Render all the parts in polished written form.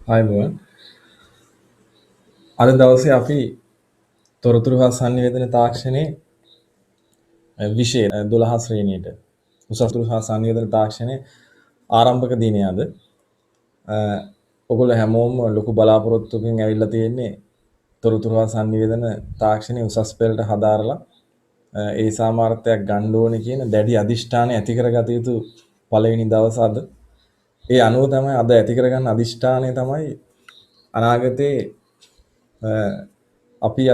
ආයුබෝවන්. අද දවසේ අපි තොරතුරු හා සංනිවේදන තාක්ෂණයේ විෂය 12 ශ්‍රේණියට උසස් තොරතුරු හා සංනිවේදන තාක්ෂණයේ ආරම්භක දිනය අද. ඔයගොල්ලෝ හැමෝම ලොකු බලාපොරොත්තුකින් ඇවිල්ලා තියෙන්නේ තොරතුරු හා සංනිවේදන තාක්ෂණයේ උසස් පෙළට හදාරලා ඒ සාමාර්ථයක් ගන්න ඕනේ කියන දැඩි අදිෂ්ඨානය ඇති කරගත යුතු පළවෙනි දවස අද. ඒ අනුව තමයි අද ඇති කරගන්න අදිෂ්ඨානය තමයි අනාගතේ අපි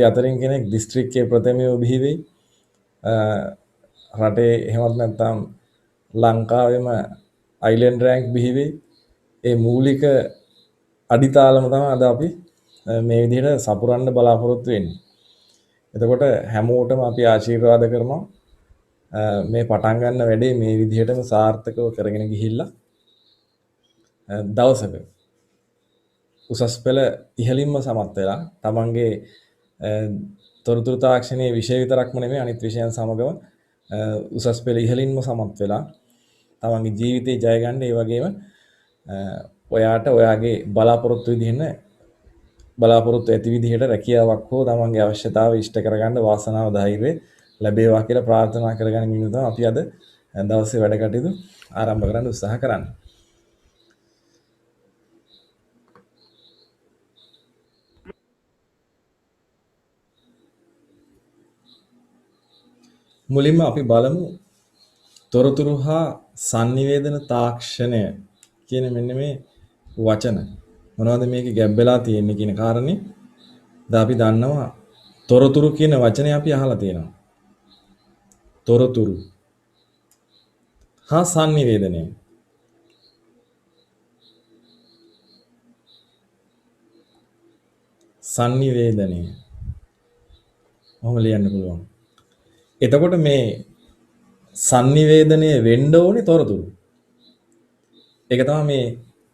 අතරින් කෙනෙක් දිස්ත්‍රික්කයේ ප්‍රථමයව බිහි වෙයි. රටේ එහෙමත් නැත්නම් ලංකාවෙම අයිලන්ඩ් රෑන්ක් බිහි වෙයි. ඒ මූලික අඩිතාලම තමයි අද අපි මේ විදිහට සපුරන්න බලාපොරොත්තු වෙන්නේ. එතකොට හැමෝටම අපි ආශිර්වාද කරනවා මේ පටන් ගන්න වැඩේ මේ විදිහටම සාර්ථකව කරගෙන ගිහිල්ලා දවසක උසස් පෙළ ඉහළින්ම සමත් වෙලා තමන්ගේ තොරතුරු තාක්ෂණයේ විෂය විතරක්ම නෙමෙයි අනිත් විෂයන් සමගම උසස් පෙළ ඉහළින්ම සමත් වෙලා තමන්ගේ ජීවිතේ ජය ගන්න ඒ වගේම ඔයාට ඔයාගේ බලාපොරොත්තු ඇති විදිහට රැකියාවක් හෝ තමන්ගේ අවශ්‍යතාව ඉෂ්ට කරගන්න වාසනාව ධෛර්යය ලැබේවා කියලා ප්‍රාර්ථනා කරගෙන ඉන්න තමයි අපි අද දවසේ වැඩ කටයුතු ආරම්භ කරන්න උත්සාහ කරන්නේ. මුලින්ම අපි බලමු තොරතුරු හා sannivedana තාක්ෂණය කියන මෙන්න මේ වචන මොනවද මේකේ ගැබ් වෙලා තියෙන්නේ කියන කාරණේ. දැන් අපි දන්නවා තොරතුරු කියන වචනේ අපි අහලා තියෙනවා. තොරතුරු හා sannivedanaya. sannivedanaya. මොහොම ලියන්න පුළුවන්. එතකොට මේ sannivedanaya වෙන්න ඕනේ තොරතුරු. ඒක තමයි මේ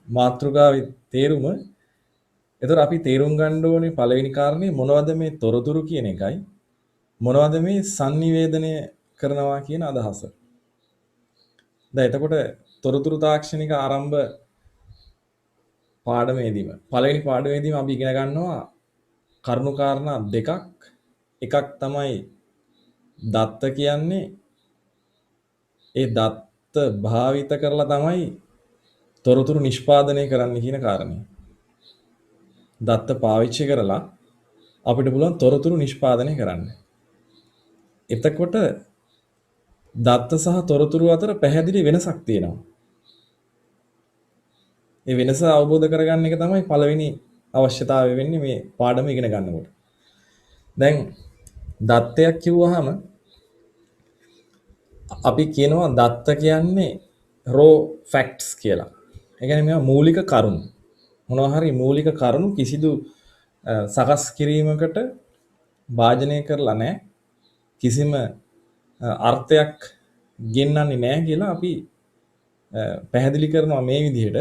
මාතෘකාවේ තේරුම. එතකොට අපි තේරුම් ගන්න ඕනේ පළවෙනි කාරණේ මොනවද මේ තොරතුරු කියන එකයි මොනවද මේ sannivedanaya කරනවා කියන අදහස. දැන් එතකොට තොරතුරු තාක්ෂණික ආරම්භ පාඩමේදීම පළවෙනි පාඩමේදීම අපි ඉගෙන ගන්නවා කරුණු කාරණා දෙකක්. එකක් තමයි දත්ත කියන්නේ. ඒ දත්ත භාවිත කරලා තමයි තොරතුරු නිෂ්පාදනය කරන්න කියන කාරණය. දත්ත පාවිච්චි කරලා අපිට පුළුවන් තොරතුරු නිෂ්පාදනය කරන්න. එතකොට දත්ත සහ තොරතුරු අතර පැහැදිලි වෙනසක් තියෙනවා. ඒ වෙනස අවබෝධ කරගන්න එක තමයි පළවෙනි අවශ්‍යතාවය වෙන්නේ මේ පාඩම ඉගෙන ගන්නකොට. දැන් දත්තයක් කිව්වහම අපි කියනවා දත්ත කියන්නේ raw facts කියලා. ඒ කියන්නේ මේවා මූලික කරුණු. මොනවා හරි මූලික කරුණු කිසිදු සකස් කිරීමකට භාජනය කරලා නැහැ. කිසිම අර්ථයක් ගෙන්නන්නේ නැහැ කියලා අපි පැහැදිලි කරනවා මේ විදිහට.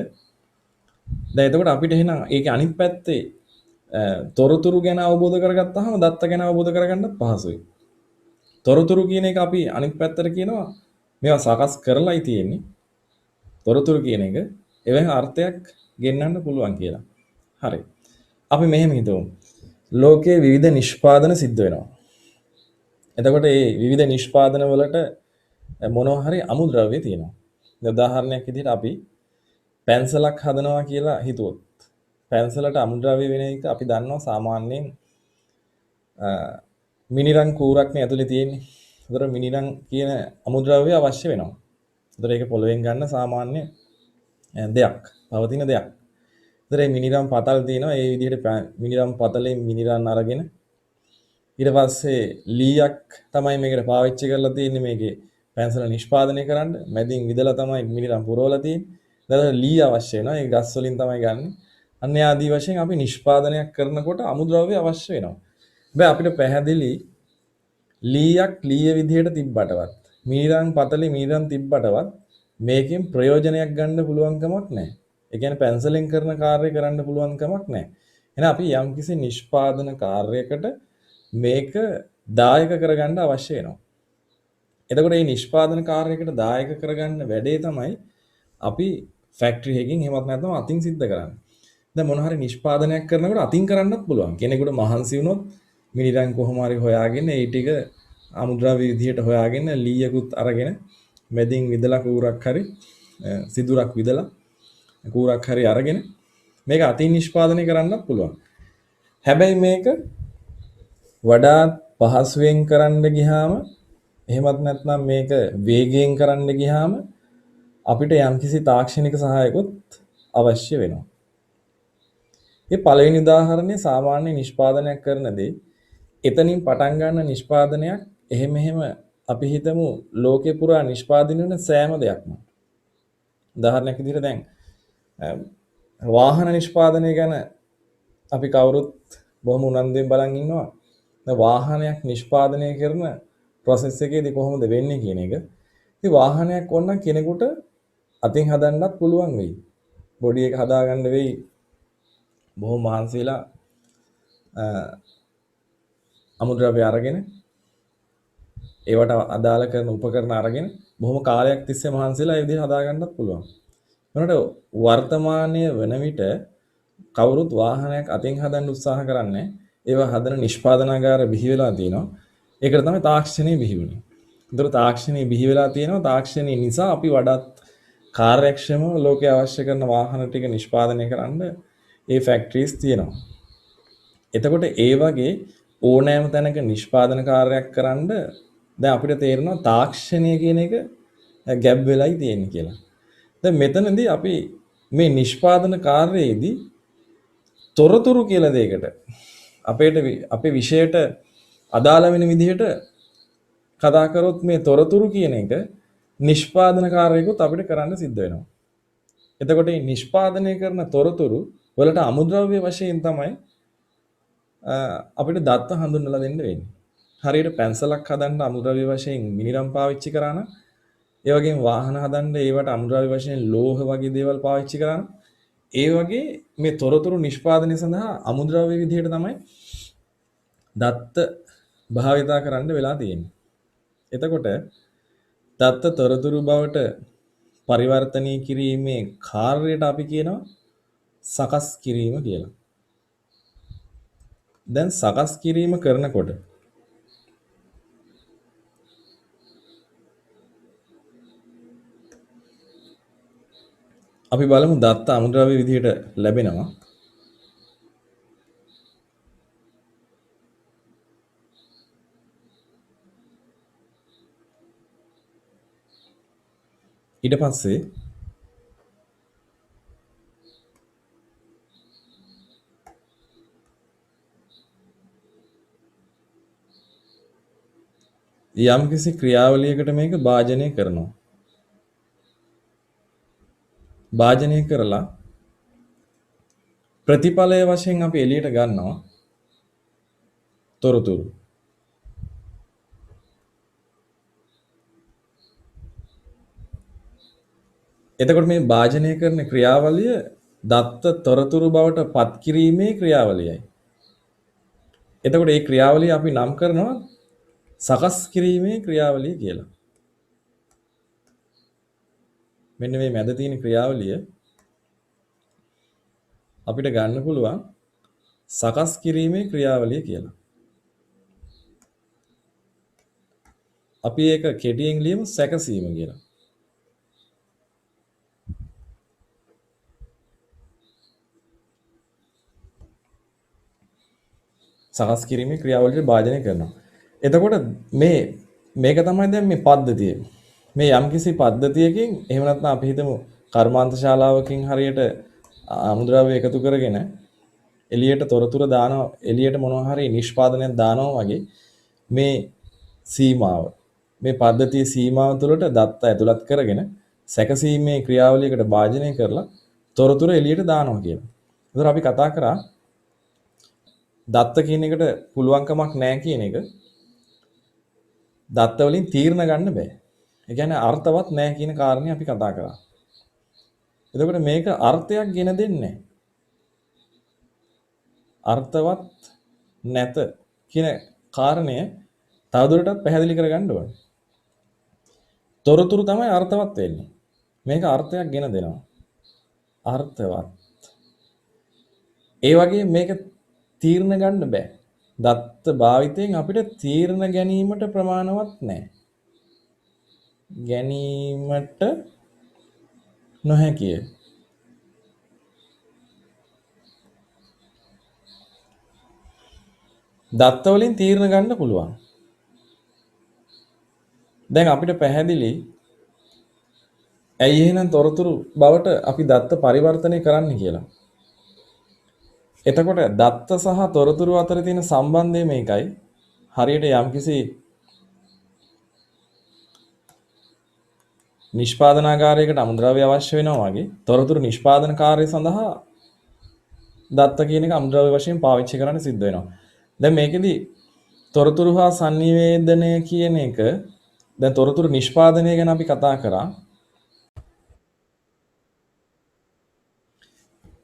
දැන් එතකොට අපිට එහෙනම් ඒකේ අනිත් පැත්තේ තොරතුරු ගැන අවබෝධ කරගත්තාම දත්ත ගැන අවබෝධ කරගන්නත් පහසුයි. තොරතුරු කියන එක අපි අනිත් පැත්තට කියනවා මේවා සකස් කරලායි තියෙන්නේ. තොරතුරු කියන එක එවෙන් අර්ථයක් ගෙන්නන්න පුළුවන් කියලා. හරි. අපි මෙහෙම හිතමු. ලෝකයේ විවිධ නිෂ්පාදන සිද්ධ වෙනවා. එතකොට මේ විවිධ නිෂ්පාදන වලට මොනවා හරි අමුද්‍රව්‍ය තියෙනවා. උදාහරණයක් විදිහට අපි පැන්සලක් හදනවා කියලා හිතුවොත් පැන්සලට අමුද්‍රව්‍ය වෙන එක අපි දන්නවා සාමාන්‍යයෙන් මිනිරන් කූරක්නේ ඇතුලේ තියෙන්නේ. ඒතර මිනිරන් කියන අමුද්‍රව්‍ය අවශ්‍ය වෙනවා. ඒතර ඒක පොළවෙන් ගන්න සාමාන්‍ය දෙයක්, පවතින දෙයක්. ඒතර මේ මිනිරන් පතල් තියෙනවා. ඒ විදිහට මිනිරන් පතලෙන් මිනිරන් අරගෙන ඊට පස්සේ ලීයක් තමයි මේකට පාවිච්චි කරලා තියෙන්නේ මේකේ පැන්සල නිෂ්පාදනය කරන්න. මැදින් විදලා තමයි මිනිරන් පුරවලා තියෙන්නේ. ඊට ලී අවශ්‍ය වෙනවා. ඒ ගස් වලින් තමයි ගන්න. අන්න ආදී වශයෙන් අපි නිෂ්පාදනයක් කරනකොට අමුද්‍රව්‍ය අවශ්‍ය වෙනවා. හැබැයි අපිට පැහැදිලි ලීයක් ලීය විදිහට තිබ්බටවත් මිනිරන් පතලේ මිනිරන් තිබ්බටවත් මේකෙන් ප්‍රයෝජනයක් ගන්න පුළුවන් කමක් නැහැ. ඒ කියන්නේ පැන්සලෙන් කරන කාර්යය කරන්න පුළුවන් කමක් නැහැ. එහෙනම් අපි යම්කිසි නිෂ්පාදන කාර්යයකට මේක දායක කරගන්න අවශ්‍ය වෙනවා. එතකොට මේ නිෂ්පාදන කාර්යයකට දායක කරගන්න වැඩේ තමයි අපි ෆැක්ටරි එකකින් එහෙමත් නැත්නම් අතින් සිද්ධ කරන්නේ. දැන් මොන හරි නිෂ්පාදනයක් කරනකොට අතින් කරන්නත් පුළුවන්. කෙනෙකුට මහන්සි වුණොත් මිනිරන් කොහොම හරි හොයාගෙන ඒ ටික අමුද්‍රව්‍ය විදියට හොයාගෙන ලීයකුත් අරගෙන මැදින් විදලා කූරක් හරි සිදුරක් විදලා කූරක් හරි අරගෙන මේක අතින් නිෂ්පාදනය කරන්නත් පුළුවන්. හැබැයි මේක වඩාත් පහසුවෙන් කරන්න ගියාම එහෙමත් නැත්නම් මේක වේගයෙන් කරන්න ගියාම අපිට යම්කිසි තාක්ෂණික සහායකුත් අවශ්‍ය වෙනවා. මේ පළවෙනි උදාහරණය සාමාන්‍ය නිෂ්පාදනයක් කරන දේ එතනින් පටන් ගන්න නිෂ්පාදනයක් එහෙම අපි හිතමු ලෝකේ පුරා නිෂ්පාදනය වෙන සෑම දෙයක්ම. උදාහරණයක් විදිහට දැන් වාහන නිෂ්පාදනය ගැන අපි කවුරුත් බොහොම උනන්දුවෙන් බලන් ඉන්නවා. දැන් වාහනයක් නිෂ්පාදනය කරන process එකේදී කොහොමද වෙන්නේ කියන එක. ඉතින් වාහනයක් ඕනනම් කෙනෙකුට අතින් හදන්නත් පුළුවන් වෙයි. බොඩි එක හදාගන්න වෙයි. බොහොම මහන්සි වෙලා අමුද්‍රව්‍ය අරගෙන ඒවට අදාළ කරන උපකරණ අරගෙන බොහොම කාලයක් තිස්සේ මහන්සි වෙලා ඒ විදිහට හදාගන්නත් පුළුවන්. ඒනට වර්තමානයේ වෙන විට කවුරුත් වාහනයක් අතින් හදන්න උත්සාහ කරන්නේ ඒවා හදන නිෂ්පාදනාගාර බිහි වෙලා තියෙනවා. ඒකට තමයි තාක්ෂණය බිහි වුනේ. ඒතර තාක්ෂණය බිහි වෙලා තියෙනවා. තාක්ෂණය නිසා අපි වඩාත් කාර්යක්ෂමව ලෝකයේ අවශ්‍ය කරන වාහන ටික නිෂ්පාදනය කරන්න ඒ ෆැක්ටරිස් තියෙනවා. එතකොට ඒ වගේ ඕනෑම තැනක නිෂ්පාදන කාර්යයක් කරන්න දැන් අපිට තේරෙනවා තාක්ෂණය කියන එක ගැබ් වෙලයි තියෙන්නේ කියලා. දැන් මෙතනදී අපි මේ නිෂ්පාදන කාර්යයේදී තොරතුරු කියලා දෙයකට අපේ විෂයට අදාළ වෙන විදිහට කතා කරොත් මේ තොරතුරු කියන එක නිෂ්පාදන කාර්යයකුත් අපිට කරන්න සිද්ධ වෙනවා. එතකොට මේ නිෂ්පාදනය කරන තොරතුරු වලට අමුද්‍රව්‍ය වශයෙන් තමයි අපිට දත්ත හඳුන්වලා දෙන්න වෙන්නේ. හරියට පැන්සලක් හදන්න අමුද්‍රව්‍ය වශයෙන් මිනිරම් පාවිච්චි කරා නම් ඒ වගේම වාහන හදන්න ඒවට අමුද්‍රව්‍ය වශයෙන් ලෝහ වගේ දේවල් පාවිච්චි කරා නම් ඒ වගේ මේ තොරතුරු නිෂ්පාදනය සඳහා අමුද්‍රව්‍ය විදිහට තමයි දත්ත භාවිතා කරන්න වෙලා තියෙන්නේ. එතකොට දත්ත තොරතුරු බවට පරිවර්තනය කිරීමේ කාර්යයට අපි කියනවා සකස් කිරීම කියලා. දැන් සකස් කිරීම කරනකොට අපි බලමු දත්ත අමුද්‍රව්‍ය විදිහට ලැබෙනවා. ඊට පස්සේ යම්කිසි ක්‍රියාවලියකට මේක භාජනය කරනවා. භාජනය කරලා ප්‍රතිඵලය වශයෙන් අපි එළියට ගන්නවා තොරතුරු. එතකොට මේ භාජනය කරන ක්‍රියාවලිය දත්ත තොරතුරු බවට පත් කිරීමේ ක්‍රියාවලියයි. එතකොට මේ ක්‍රියාවලිය අපි නම් කරනවා සකස් කිරීමේ ක්‍රියාවලිය කියලා. මෙන්න මේ මැද තියෙන ක්‍රියාවලිය අපිට ගන්න පුළුවන් සකස් කිරීමේ ක්‍රියාවලිය කියලා. අපි ඒක කෙටියෙන් ලියමු සැකසීම කියලා. සකස් කිරීමේ ක්‍රියාවලියට භාජනය කරනවා. එතකොට මේක තමයි දැන් මේ පද්ධතිය. මේ යම්කිසි පද්ධතියකින් එහෙම නැත්නම් අපි හිතමු කර්මාන්ත ශාලාවකින් හරියට අමුද්‍රව්‍ය එකතු කරගෙන එළියට තොරතුරු දානවා එළියට මොනවා හරි නිෂ්පාදනයක් දානවා වගේ මේ සීමාව මේ පද්ධතියේ සීමාව තුළට දත්ත ඇතුළත් කරගෙන සැකසීමේ ක්‍රියාවලියකට භාජනය කරලා තොරතුරු එළියට දානවා කියලා. ඒතර අපි කතා කරා දත්ත කියන එකට පුළුවන්කමක් නැහැ කියන එක. දත්ත වලින් තීරණ ගන්න බෑ. ඒ කියන්නේ අර්ථවත් නැහැ කියන කාරණේ අපි කතා කරා. එතකොට මේක අර්ථයක් ගෙන දෙන්නේ අර්ථවත් නැත කියන කාරණය තවදුරටත් පැහැදිලි කරගන්න ඕනේ. තොරතුරු තමයි අර්ථවත් වෙන්නේ. මේක අර්ථයක් ගෙන දෙනවා. අර්ථවත්. ඒ වගේ මේක තීරණ ගන්න බෑ. දත්ත භාවිතයෙන් අපිට තීරණ ගැනීමට ප්‍රමාණවත් නැහැ. ගැනීමට නොහැකිය. දත්ත වලින් තීරණ ගන්න පුළුවන්. දැන් අපිට පැහැදිලි ඇයි එහෙනම් තොරතුරු බවට අපි දත්ත පරිවර්තනය කරන්න කියලා. එතකොට දත්ත සහ තොරතුරු අතර තියෙන සම්බන්ධය මේකයි. හරියට යම්කිසි නිෂ්පාදනාගාරයකට අමුද්‍රව්‍ය අවශ්‍ය වෙනවා වගේ තොරතුරු නිෂ්පාදන කාර්යය සඳහා දත්ත කියන එක අමුද්‍රව්‍ය වශයෙන් පාවිච්චි කරන්න සිද්ධ වෙනවා. දැන් මේකෙදි තොරතුරු හා sannivedana කියන එක දැන් තොරතුරු නිෂ්පාදනය ගැන අපි කතා කරා.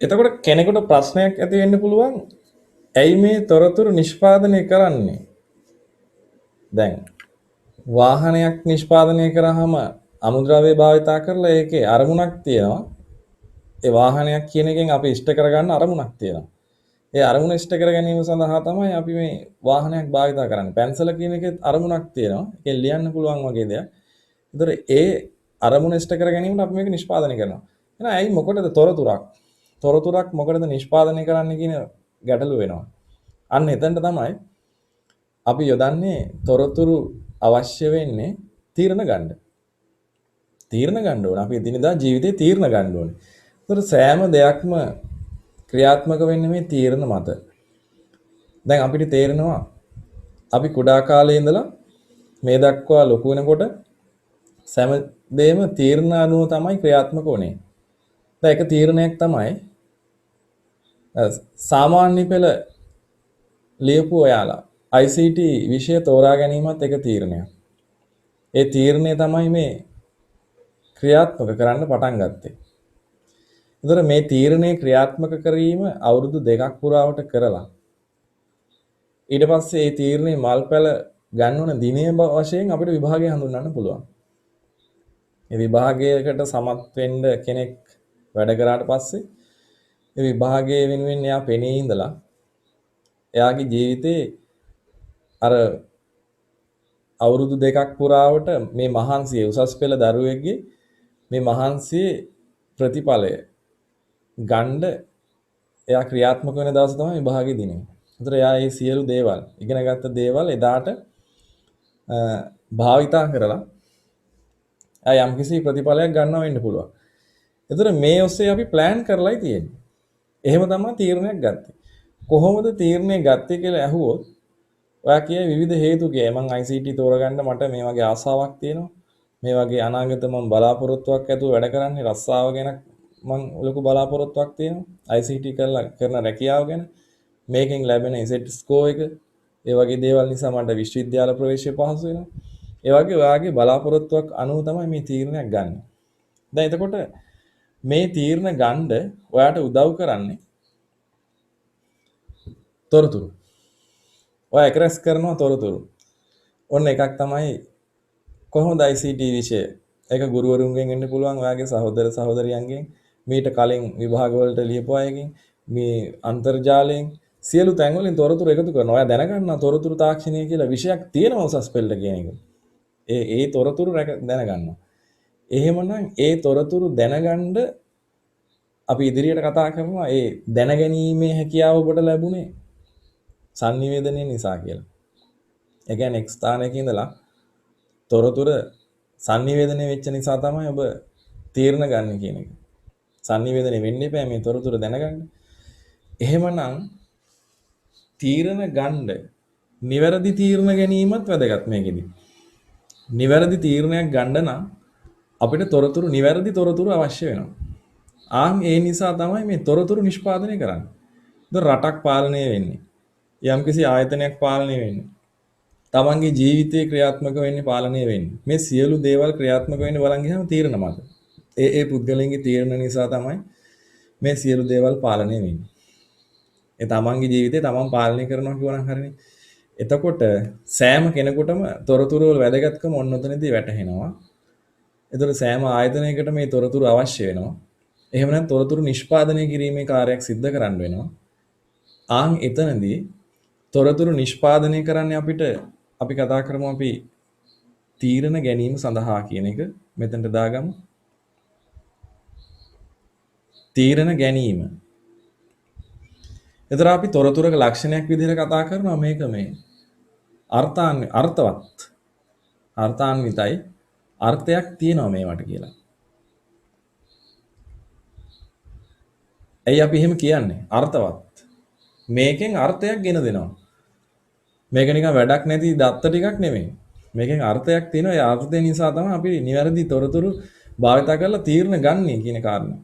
එතකොට කෙනෙකුට ප්‍රශ්නයක් ඇති වෙන්න පුළුවන් ඇයි මේ තොරතුරු නිෂ්පාදනය කරන්නේ? දැන් වාහනයක් නිෂ්පාදනය කරාම අමුද්‍රව්‍ය භාවිතා කරලා ඒකේ අරමුණක් තියෙනවා. ඒ වාහනයක් කියන එකෙන් අපි ඉෂ්ට කරගන්න අරමුණක් තියෙනවා. ඒ අරමුණ ඉෂ්ට කර ගැනීම සඳහා තමයි අපි මේ වාහනයක් භාවිතා කරන්නේ. පැන්සල කියන එකේ අරමුණක් තියෙනවා. ඒකෙන් ලියන්න පුළුවන් වගේ දෙයක්. ඒතර ඒ අරමුණ ඉෂ්ට කර ගැනීමට අපි මේක නිෂ්පාදනය කරනවා. එහෙනම් ඇයි මොකටද තොරතුරක්? තොරතුරක් මොකටද නිෂ්පාදනය කරන්න කියන ගැටලුව වෙනවා. අන්න එතනට තමයි අපි යොදන්නේ තොරතුරු අවශ්‍ය වෙන්නේ තීරණ ගන්න. තීරණ ගන්න ඕන. අපි එදිනදා ජීවිතේ තීරණ ගන්න ඕනේ. ඒතර සෑම දෙයක්ම ක්‍රියාත්මක වෙන්නේ මේ තීරණ මත. දැන් අපිට තේරෙනවා අපි කුඩා කාලේ ඉඳලා මේ දක්වා ලොකු වෙනකොට සෑම දෙයක්ම තීරණ අනුව තමයි ක්‍රියාත්මක වුනේ. දැන් එක තීරණයක් තමයි සාමාන්‍ය පෙළ ලියපු ඔයාලා ICT විෂය තෝරා ගැනීමත් එක තීරණයක්. ඒ තීරණය තමයි මේ ක්‍රියාත්මක කරන්න පටන් ගත්තේ. ඒතර මේ තීරණය ක්‍රියාත්මක කිරීම අවුරුදු 2ක් පුරාවට කරලා ඊට පස්සේ මේ තීරණේ මල්පැල ගන්න ඕන දිනය වශයෙන් අපිට විභාගය හඳුන්වන්න පුළුවන්. මේ විභාගයකට සමත් වෙන්න කෙනෙක් වැඩ කරාට පස්සේ මේ විභාගයේ වෙනුවෙන් එයා පෙනී ඉඳලා එයාගේ ජීවිතේ අර අවුරුදු 2ක් පුරාවට මේ මහන්සිය උසස් පෙළ දරුවෙක්ගේ මේ මහන්සියේ ප්‍රතිඵලය ගන්න එයා ක්‍රියාත්මක වෙන දවස තමයි විභාගයේ දිනය. ඒතර එයා මේ සියලු දේවල් ඉගෙනගත්ත දේවල් එදාට භාවිතා කරලා එයා යම්කිසි ප්‍රතිඵලයක් ගන්නවා වෙන්න පුළුවන්. ඒතර මේ ඔස්සේ අපි ප්ලෑන් කරලායි තියෙන්නේ. එහෙම තමයි තීරණයක් ගත්තේ. කොහොමද තීරණය ගත්තේ කියලා ඇහුවොත් ඔයා කියයි විවිධ හේතු කියයි. මම ICT තෝරගන්න මට මේ වගේ ආසාවක් තියෙනවා. මේ වගේ අනාගත මම බලාපොරොත්තුවක් ඇතුව වැඩ කරන්නේ රස්සාව ගැන මම ලොකු බලාපොරොත්තුවක් තියෙනවා. ICT කරන රැකියාව ගැන මේකෙන් ලැබෙන ඉසෙට් ස්කෝර් එක ඒ වගේ දේවල් නිසා මට විශ්වවිද්‍යාල ප්‍රවේශය පහසු වෙනවා. ඒ වගේ ඔයාගේ බලාපොරොත්තුවක් අනුව තමයි මේ තීරණයක් ගන්න. දැන් එතකොට මේ තීරණ ගන්න ඔයාට උදව් කරන්නේ තොරතුරු. ඔයා එක්රැස් කරනවා තොරතුරු. ඔන්න එකක් තමයි කොහොමද ICT විෂය. ඒක ගුරුවරුන්ගෙන් වෙන්න පුළුවන් ඔයාගේ සහෝදර සහෝදරියන්ගෙන් මීට කලින් විභාග වලට ලියපු අයගෙන් මේ අන්තර්ජාලයෙන් සියලු තැන් වලින් තොරතුරු එකතු කරනවා. ඔයා දැනගන්නවා තොරතුරු තාක්ෂණය කියලා විෂයක් තියෙනවා උසස් පෙළට කියන එක. ඒ තොරතුරු දැනගන්නවා. එහෙමනම් ඒ තොරතුරු දැනගන්න අපි ඉදිරියට කතා කරනවා ඒ දැනගැනීමේ හැකියාව ඔබට ලැබුණේ sannivedanaye නිසා කියලා. ඒ කියන්නේ එක් ස්ථානයක ඉඳලා තොරතුරු sannivedanaye වෙච්ච නිසා තමයි ඔබ තීරණ ගන්න කියන එක. sannivedanaye වෙන්න එපා මේ තොරතුරු දැනගන්න. එහෙමනම් තීරණ ගන්න නිවැරදි තීරණ ගැනීමත් වැදගත් මේකෙදි. නිවැරදි තීරණයක් ගන්න නම් අපිට තොරතුරු නිවැරදි තොරතුරු අවශ්‍ය වෙනවා. ඒ නිසා තමයි මේ තොරතුරු නිෂ්පාදනය කරන්නේ. ඒතර රටක් පාලනය වෙන්නේ. යම්කිසි ආයතනයක් පාලනය වෙන්නේ. තමන්ගේ ජීවිතේ ක්‍රියාත්මක වෙන්නේ පාලනය වෙන්නේ. මේ සියලු දේවල් ක්‍රියාත්මක වෙන්නේ බලන් ගියාම තීරණ මත. ඒ පුද්ගලයන්ගේ තීරණ නිසා තමයි මේ සියලු දේවල් පාලනය වෙන්නේ. ඒ තමන්ගේ ජීවිතේ තමන් පාලනය කරනවා කියවනම් හරිනේ. එතකොට සෑම කෙනෙකුටම තොරතුරු වල වැදගත්කම ඔන්න ඔතනදී වැටහෙනවා. ඒතර සෑම ආයතනයකට මේ තොරතුරු අවශ්‍ය වෙනවා. එහෙම නැත්නම් තොරතුරු නිෂ්පාදනය කිරීමේ කාර්යයක් සිද්ධ කරන්න වෙනවා. ආන් එතනදී තොරතුරු නිෂ්පාදනය කරන්නේ අපිට අපි කතා කරමු අපි තීරණ ගැනීම සඳහා කියන එක මෙතනට දාගමු. තීරණ ගැනීම. එතන අපි තොරතුරක ලක්ෂණයක් විදිහට කතා කරනවා මේක මේ අර්ථාන්විතයි අර්ථයක් තියෙනවා මේවට කියලා. ඇයි අපි එහෙම කියන්නේ? අර්ථවත්. මේකෙන් අර්ථයක් ගෙන දෙනවා. මේක නිකන් වැඩක් නැති දත්ත ටිකක් නෙමෙයි. මේකෙන් අර්ථයක් තියෙනවා. ඒ අර්ථය නිසා තමයි අපි නිවැරදි තොරතුරු භාවිත කරලා තීරණ ගන්නේ කියන කාරණා.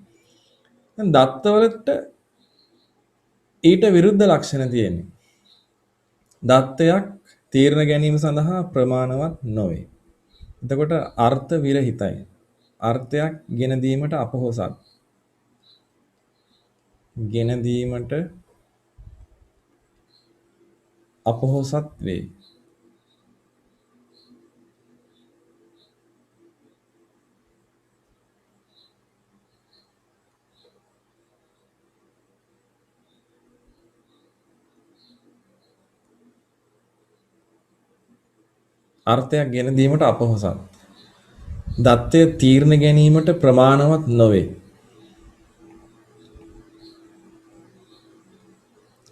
දැන් දත්තවලට ඊට විරුද්ධ ලක්ෂණ තියෙන්නේ. දත්තයක් තීරණ ගැනීම සඳහා ප්‍රමාණවත් නොවේ. එතකොට අර්ථ විරහිතයි. අර්ථයක් ගෙන දීමට අපොහොසත්. ගෙන දීමට අපොහොසත් වේ. අර්ථයක් ගෙන දීමට අපොහොසත්. දත්තය තීරණ ගැනීමට ප්‍රමාණවත් නොවේ.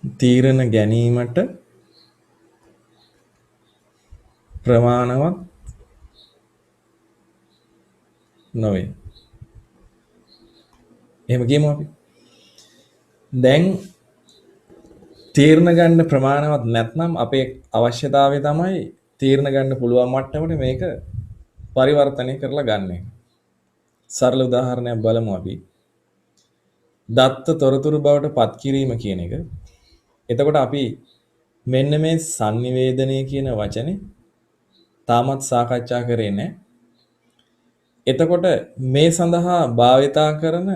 තීරණ ගැනීමට ප්‍රමාණවත් නොවේ. එහෙම කියමු අපි. දැන් තීරණ ගන්න ප්‍රමාණවත් නැත්නම් අපේ අවශ්‍යතාවය තමයි තීරණ ගන්න පුළුවන් මට්ටමට මේක පරිවර්තනය කරලා ගන්න එක. සරල උදාහරණයක් බලමු අපි. දත්ත තොරතුරු බවට පත් කිරීම කියන එක. එතකොට අපි මෙන්න මේ sannivedanaya කියන වචනේ තාමත් සාකච්ඡා කරේ නැහැ. එතකොට මේ සඳහා භාවිතා කරන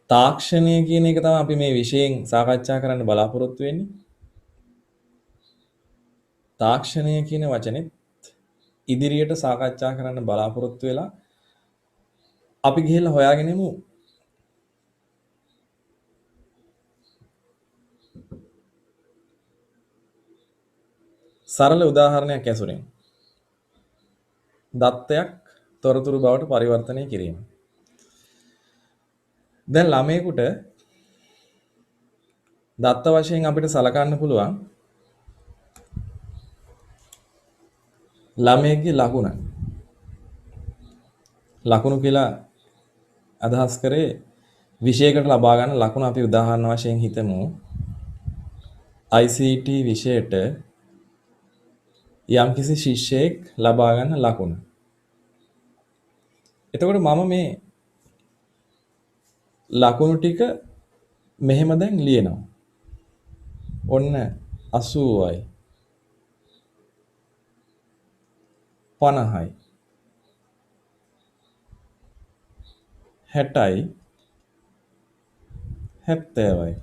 තාක්ෂණය කියන එක තමයි අපි මේ විෂයෙන් සාකච්ඡා කරන්න බලාපොරොත්තු වෙන්නේ. තාක්ෂණය කියන වචනේ ඉදිරියට සාකච්ඡා කරන්න බලාපොරොත්තු වෙලා අපි ගිහිල්ලා හොයාගෙන යමු. සරල උදාහරණයක් ඇසුරෙන් දත්තයක් තොරතුරු බවට පරිවර්තනය කිරීම. දැන් ළමයෙකුට දත්ත වශයෙන් අපිට සලකන්න පුළුවන් ළමයෙක්ගේ ලකුණු කියලා අදහස් කරේ විෂයකට ලබා ගන්න ලකුණු අපි උදාහරණ වශයෙන් හිතමු ICT විෂයට යම්කිසි ශිෂ්‍යයෙක් ලබා ගන්න ලකුණ. එතකොට මම මේ ලකුණු ටික මෙහෙම දැන් ලියනවා. ඔන්න 80යි 50යි 60යි 70යි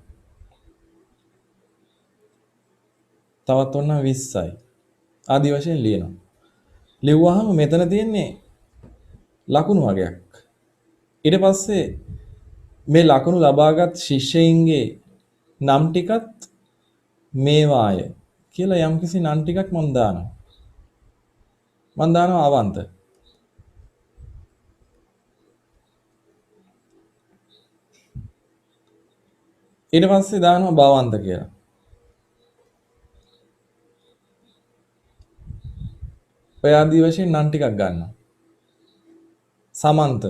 තවත් ඔන්න 20යි ආදි වශයෙන් ලියනවා. ලිව්වහම මෙතන තියෙන්නේ ලකුණු වගයක්. ඊට පස්සේ මේ ලකුණු ලබාගත් ශිෂ්‍යයින්ගේ නම් ටිකත් මේවාය කියලා යම්කිසි නම් ටිකක් මම දානවා. මම දානවා අවන්ත. ඊට පස්සේ දානවා භවන්ත කියලා. ඔය ආදී වශයෙන් නම් ටිකක් ගන්නවා. සමන්ත.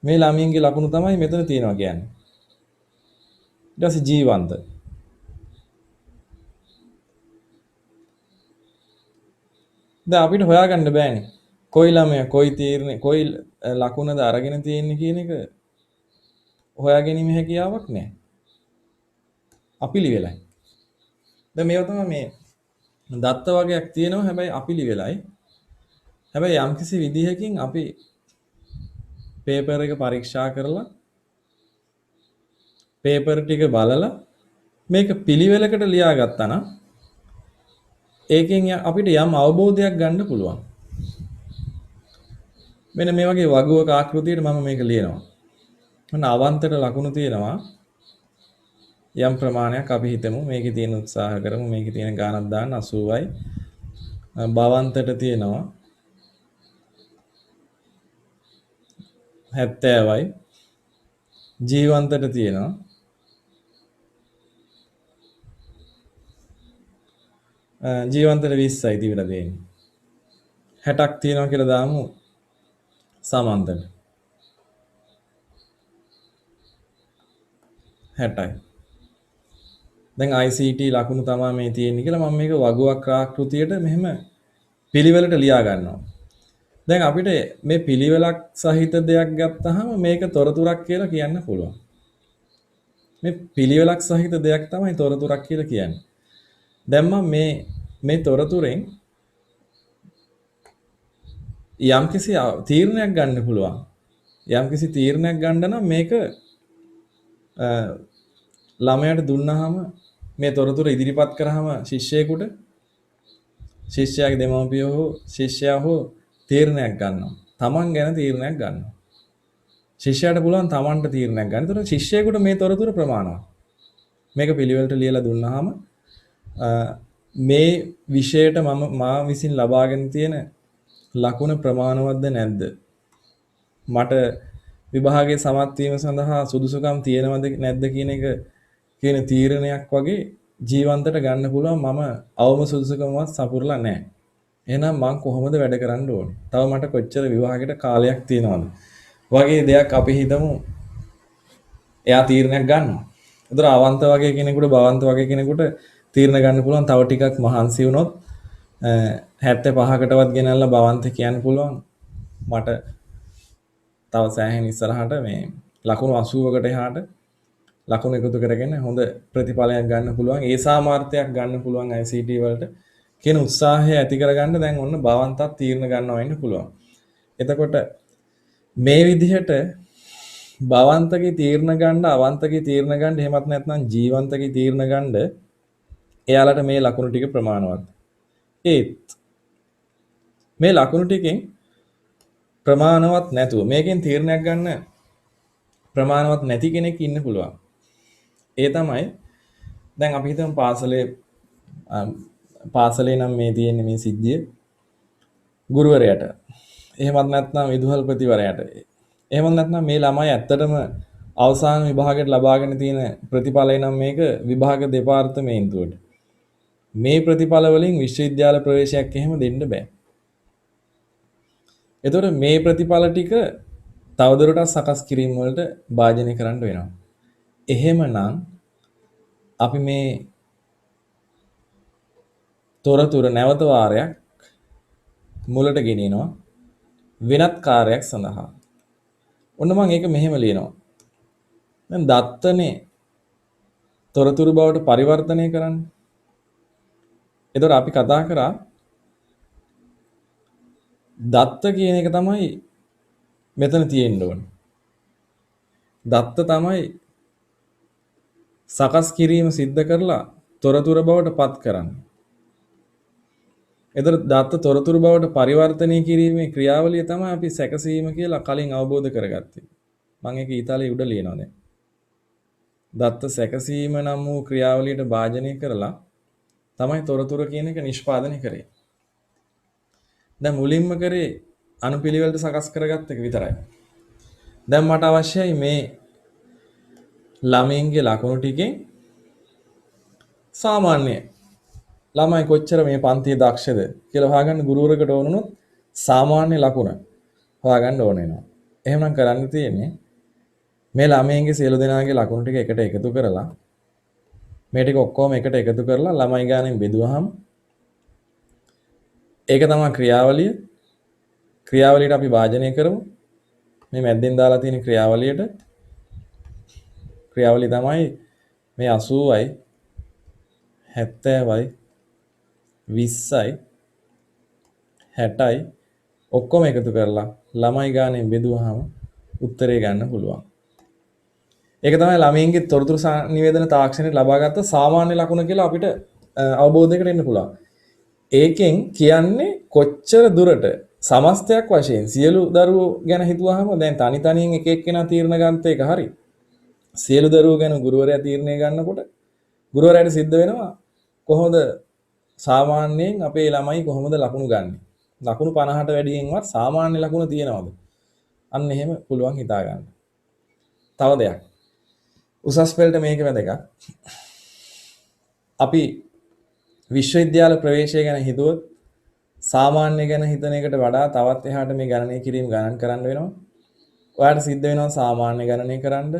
මේ ළමයින්ගේ ලකුණු තමයි මෙතන තියෙනවා කියන්නේ. ඊට පස්සේ ජීවන්ත. දැන් අපිට හොයාගන්න බෑනේ. කොයි ළමයා කොයි තීරණේ කොයි ලකුණද අරගෙන තියෙන්නේ කියන එක හොයාගැනීමේ හැකියාවක් නැහැ. අපිලිවෙලයි. දැන් මේව තමයි මේ දත්ත වගේක් තියෙනවා හැබැයි අපිලිවෙලයි. හැබැයි යම්කිසි විදිහකින් අපි පේපර් එක පරීක්ෂා කරලා පේපර් ටික බලලා මේක පිළිවෙලකට ලියාගත්තා නම් ඒකෙන් අපිට යම් අවබෝධයක් ගන්න පුළුවන්. මෙන්න මේ වගේ වගුවක ආකෘතියට මම මේක ලියනවා. ඔන්න අවන්තට ලකුණු තියෙනවා යම් ප්‍රමාණයක් අපි හිතමු මේකේ තියෙන උත්සාහ කරමු මේකේ තියෙන ගානක් දාන්න 80යි. භවන්තට තියෙනවා 70යි. ජීවන්තට තියෙනවා ජීවන්තට 20යි තිබිලා තියෙන්නේ. 60ක් තියෙනවා කියලා දාමු සමන්තට. 60යි. දැන් ICT ලකුණු තමයි මේ තියෙන්නේ කියලා මම මේක වගුවක් ආකෘතියට මෙහෙම පිළිවෙලට ලියා ගන්නවා. දැන් අපිට මේ පිළිවෙලක් සහිත දෙයක් ගත්තාම මේක තොරතුරක් කියලා කියන්න පුළුවන්. මේ පිළිවෙලක් සහිත දෙයක් තමයි තොරතුරක් කියලා කියන්නේ. දැන් මම මේ තොරතුරෙන් යම්කිසි තීරණයක් ගන්න පුළුවන්. යම්කිසි තීරණයක් ගන්න නම් මේක ළමයාට දුන්නාම මේ තොරතුර ඉදිරිපත් කරාම ශිෂ්‍යයෙකුට ශිෂ්‍යයාගේ දෙමව්පියෝ හෝ ශිෂ්‍යයා හෝ තීරණයක් ගන්නවා. තමන් ගැන තීරණයක් ගන්නවා. ශිෂ්‍යයාට පුළුවන් තමන්ට තීරණයක් ගන්න. ඒතර ශිෂ්‍යයෙකුට මේ තොරතුර ප්‍රමාණවත්. මේක පිළිවෙලට ලියලා දුන්නාම මේ විෂයට මා විසින් ලබාගෙන තියෙන ලකුණ ප්‍රමාණවත්ද නැද්ද? මට විභාගයේ සමත් වීම සඳහා සුදුසුකම් තියෙනවද නැද්ද කියන එක කියන තීරණයක් වගේ ජීවන්තට ගන්න පුළුවන් මම අවම සුදුසුකමවත් සපුරලා නැහැ. එහෙනම් මං කොහොමද වැඩ කරන්න ඕනේ? තව මට කොච්චර විභාගයට කාලයක් තියෙනවද? වගේ දෙයක් අපි හිතමු. එයා තීරණයක් ගන්නවා. ඒතර අවන්ත වගේ කෙනෙකුට භවන්ත වගේ කෙනෙකුට තීරණ ගන්න පුළුවන් තව ටිකක් මහන්සි වුණොත් 75කටවත් ගෙනල්ලා භවන්ත කියන්න පුළුවන්. මට තව සෑහෙන ඉස්සරහට මේ ලකුණු 80කට එහාට ලකුණු එකතු කරගෙන හොඳ ප්‍රතිඵලයක් ගන්න පුළුවන්. ඒ සාමාර්ථයක් ගන්න පුළුවන් ICT වලට කියන උත්සාහය ඇති කරගන්න දැන් ඔන්න භවන්තත් තීරණ ගන්නවා වෙන්න පුළුවන්. එතකොට මේ විදිහට භවන්තගේ තීරණ ගන්න, අවන්තගේ තීරණ ගන්න, එහෙමත් නැත්නම් ජීවන්තගේ තීරණ ගන්න එයාලට මේ ලකුණු ටික ප්‍රමාණවත්. ඒත් මේ ලකුණු ටිකෙන් ප්‍රමාණවත් නැතුව මේකෙන් තීරණයක් ගන්න ප්‍රමාණවත් නැති කෙනෙක් ඉන්න පුළුවන්. ඒ තමයි දැන් අපි හිතමු පාසලේ නම් මේ තියෙන මේ සිද්ධිය ගුරුවරයාට එහෙමත් නැත්නම් විදුහල්පතිවරයාට එහෙමත් නැත්නම් මේ ළමයි ඇත්තටම අවසාන විභාගයට ලබාගෙන තියෙන ප්‍රතිඵලය නම් මේක විභාග දෙපාර්තමේන්තුවට මේ ප්‍රතිඵල වලින් විශ්වවිද්‍යාල ප්‍රවේශයක් එහෙම දෙන්න බෑ. එතකොට මේ ප්‍රතිඵල ටික තවදුරටත් සකස් කිරීම වලට භාජනය කරන්න වෙනවා. එහෙමනම් අපි මේ තොරතුර නැවත වාරයක් මුලට ගෙනියනවා වෙනත් කාර්යයක් සඳහා. ඔන්න මම ඒක මෙහෙම ලියනවා. දැන් දත්තනේ තොරතුරු බවට පරිවර්තනය කරන්න. එතකොට අපි කතා කරා දත්ත කියන එක තමයි මෙතන තියෙන්න ඕනේ. දත්ත තමයි සකස් කිරීම සිද්ධ කරලා තොරතුරු බවට පත් කරන්නේ. එතකොට දත්ත තොරතුරු බවට පරිවර්තනය කිරීමේ ක්‍රියාවලිය තමයි අපි සැකසීම කියලා කලින් අවබෝධ කරගත්තේ. මම ඒක ඊතාලියේ උඩ ලියනවා දැන්. දත්ත සැකසීම නම් වූ ක්‍රියාවලියට භාජනය කරලා තමයි තොරතුරු කියන එක නිෂ්පාදනය කරේ. දැන් මුලින්ම කරේ අනුපිළිවෙලට සකස් කරගත්ත එක විතරයි. දැන් මට අවශ්‍යයි මේ ළමයින්ගේ ලකුණු ටිකෙන් සාමාන්‍ය ළමයි කොච්චර මේ පන්තියේ දක්ෂද කියලා හොයාගන්න ගුරුවරයෙකුට ඕනොත් සාමාන්‍ය ලකුණ හොයාගන්න ඕන වෙනවා. එහෙමනම් කරන්න තියෙන්නේ මේ ළමයින්ගේ සියලු දෙනාගේ ලකුණු ටික එකට එකතු කරලා මේ ටික ඔක්කොම එකට එකතු කරලා ළමයි ගානෙන් බෙදුවහම ඒක තමයි ක්‍රියාවලිය. ක්‍රියාවලියට අපි වාජනය කරමු. මේ මැද්දෙන් දාලා තියෙන ක්‍රියාවලියට ක්‍රියාවලිය තමයි මේ 80යි 70යි 20යි 60යි ඔක්කොම එකතු කරලා ළමයි ගානෙන් බෙදුවහම උත්තරේ ගන්න පුළුවන්. ඒක තමයි ළමයින්ගේ තොරතුරු නිවේදන තාක්ෂණයට ලබාගත්ත සාමාන්‍ය ලකුණ කියලා අපිට අවබෝධයකට එන්න පුළුවන්. ඒකෙන් කියන්නේ කොච්චර දුරට සමස්තයක් වශයෙන් සියලු දරුවෝ ගැන හිතුවාම දැන් තනි තනියෙන් එක එක්කෙනා තීරණ ගන්නත් එක හරි. සියලු දරුවෝ ගැන ගුරුවරයා තීරණය ගන්නකොට ගුරුවරයාට සිද්ධ වෙනවා කොහොමද සාමාන්‍යයෙන් අපේ ළමයි කොහොමද ලකුණු ගන්නේ? ලකුණු 50ට වැඩියෙන්වත් සාමාන්‍ය ලකුණ තියනවද? අන්න එහෙම පුළුවන් හිතා ගන්න. තව දෙයක්. උසස් පෙළට මේක වැදගත්. අපි විශ්වවිද්‍යාල ප්‍රවේශය ගැන හිතුවොත් සාමාන්‍ය ගැන හිතන එකට වඩා තවත් එහාට මේ ගණනය කිරීම ගණන් කරන්න වෙනවා. ඔයාලට සිද්ධ වෙනවා සාමාන්‍ය ගණනය කරන්න.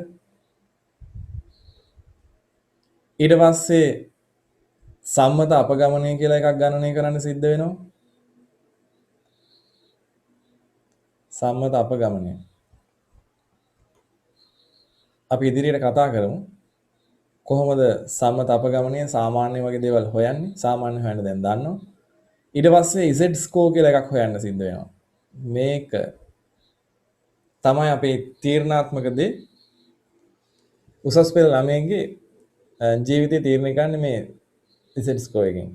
ඊට පස්සේ සම්මත අපගමනය කියලා එකක් ගණනය කරන්න සිද්ධ වෙනවා. සම්මත අපගමනය. අපි ඉදිරියට කතා කරමු. කොහොමද සම්මත අපගමනය සාමාන්‍ය වගේ දේවල් හොයන්නේ? සාමාන්‍ය හොයන්න දැන් දන්නවා. ඊට පස්සේ Z score කියලා එකක් හොයන්න සිද්ධ වෙනවා. මේක තමයි අපේ තීරණාත්මක දේ. උසස් පෙළ ළමයින්ගේ ජීවිතය තීරණය කරන්නේ මේ Z score එකෙන්.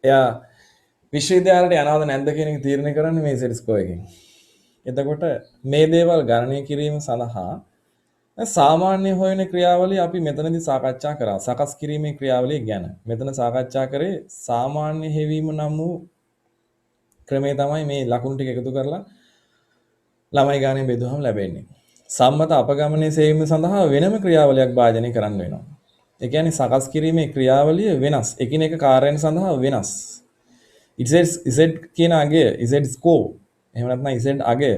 එයා විශ්වවිද්‍යාලයට යනවද නැද්ද කියන එක තීරණය කරන්නේ මේ Z score එකෙන්. එතකොට මේ දේවල් ගණනය කිරීම සඳහා සාමාන්‍ය හොයන ක්‍රියාවලිය අපි මෙතනදී සාකච්ඡා කරා. සකස් කිරීමේ ක්‍රියාවලිය ගැන. මෙතන සාකච්ඡා කරේ සාමාන්‍ය හෙවීම නම් වූ ක්‍රමය තමයි මේ ලකුණු ටික එකතු කරලා ළමයි ගානේ බෙදුවහම ලැබෙන්නේ. සම්මත අපගමනයේ සෙවීම සඳහා වෙනම ක්‍රියාවලියක් භාජනය කරන්න වෙනවා. ඒ කියන්නේ සකස් කිරීමේ ක්‍රියාවලිය වෙනස්. එකිනෙක කාර්යයන් සඳහා වෙනස්. Z කියන අගය, Z score එහෙම නැත්නම් Z අගය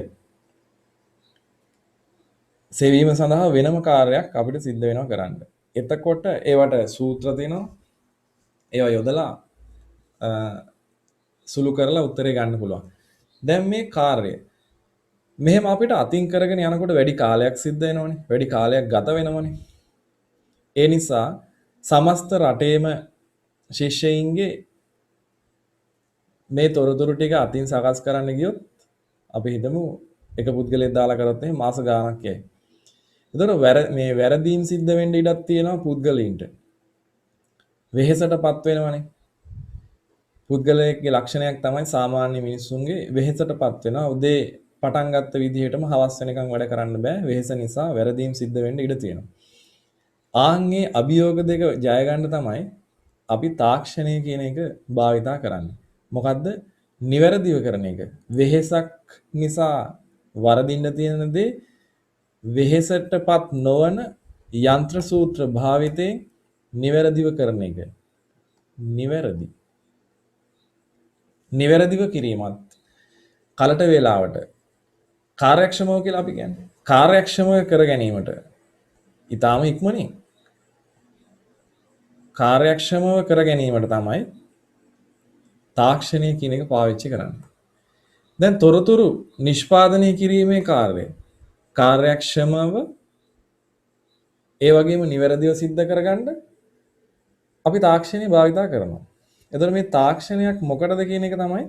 සෙවීම සඳහා වෙනම කාර්යයක් අපිට සිද්ධ වෙනවා කරන්න. එතකොට ඒවට සූත්‍ර තියෙනවා. ඒවා යොදලා සුළු කරලා උත්තරේ ගන්න පුළුවන්. දැන් මේ කාර්යය මෙහෙම අපිට අතින් කරගෙන යනකොට වැඩි කාලයක් සිද්ධ වෙනවනේ. වැඩි කාලයක් ගත වෙනවනේ. ඒ නිසා සමස්ත රටේම ශිෂ්‍යයින්ගේ මේ තොරතුරු ටික අතින් සකස් කරන්න ගියොත් අපි හිතමු එක පුද්ගලයෙක් දාලා කරොත් එහෙනම් මාස ගාණක් යයි. එතකොට මේ වැරදීම් සිද්ධ වෙන්න ඉඩක් තියෙනවා පුද්ගලයින්ට. වෙහෙසටපත් වෙනවනේ. පුද්ගලයෙක්ගේ ලක්ෂණයක් තමයි සාමාන්‍ය මිනිස්සුන්ගේ වෙහෙසටපත් වෙනවා. උදේ පටන් ගත්ත විදිහටම හවස් වෙනකන් වැඩ කරන්න බෑ. වෙහෙස නිසා වැරදීම් සිද්ධ වෙන්න ඉඩ තියෙනවා. ආන්ගේ අභියෝග දෙක ජය ගන්න තමයි අපි තාක්ෂණය කියන එක භාවිතා කරන්නේ. මොකද්ද? නිවැරදිව කරන එක. වෙහෙසක් නිසා වරදින්න තියෙන දේ වෙහෙසටපත් නොවන යන්ත්‍ර සූත්‍ර භාවිතයෙන් නිවැරදිව කරන එක. නිවැරදිව කිරීමත් කලට වේලාවට කාර්යක්ෂමව කියලා අපි කියන්නේ. කාර්යක්ෂමව කර ගැනීමට ඊටාම ඉක්මනින් කාර්යක්ෂමව කර ගැනීමට තමයි තාක්ෂණය කියන එක පාවිච්චි කරන්නේ. දැන් තොරතුරු නිෂ්පාදනය කිරීමේ කාර්යය කාර්යක්ෂමව ඒ වගේම නිවැරදිව සිද්ධ කරගන්න අපි තාක්ෂණය භාවිතා කරනවා. එතකොට මේ තාක්ෂණයක් මොකටද කියන එක තමයි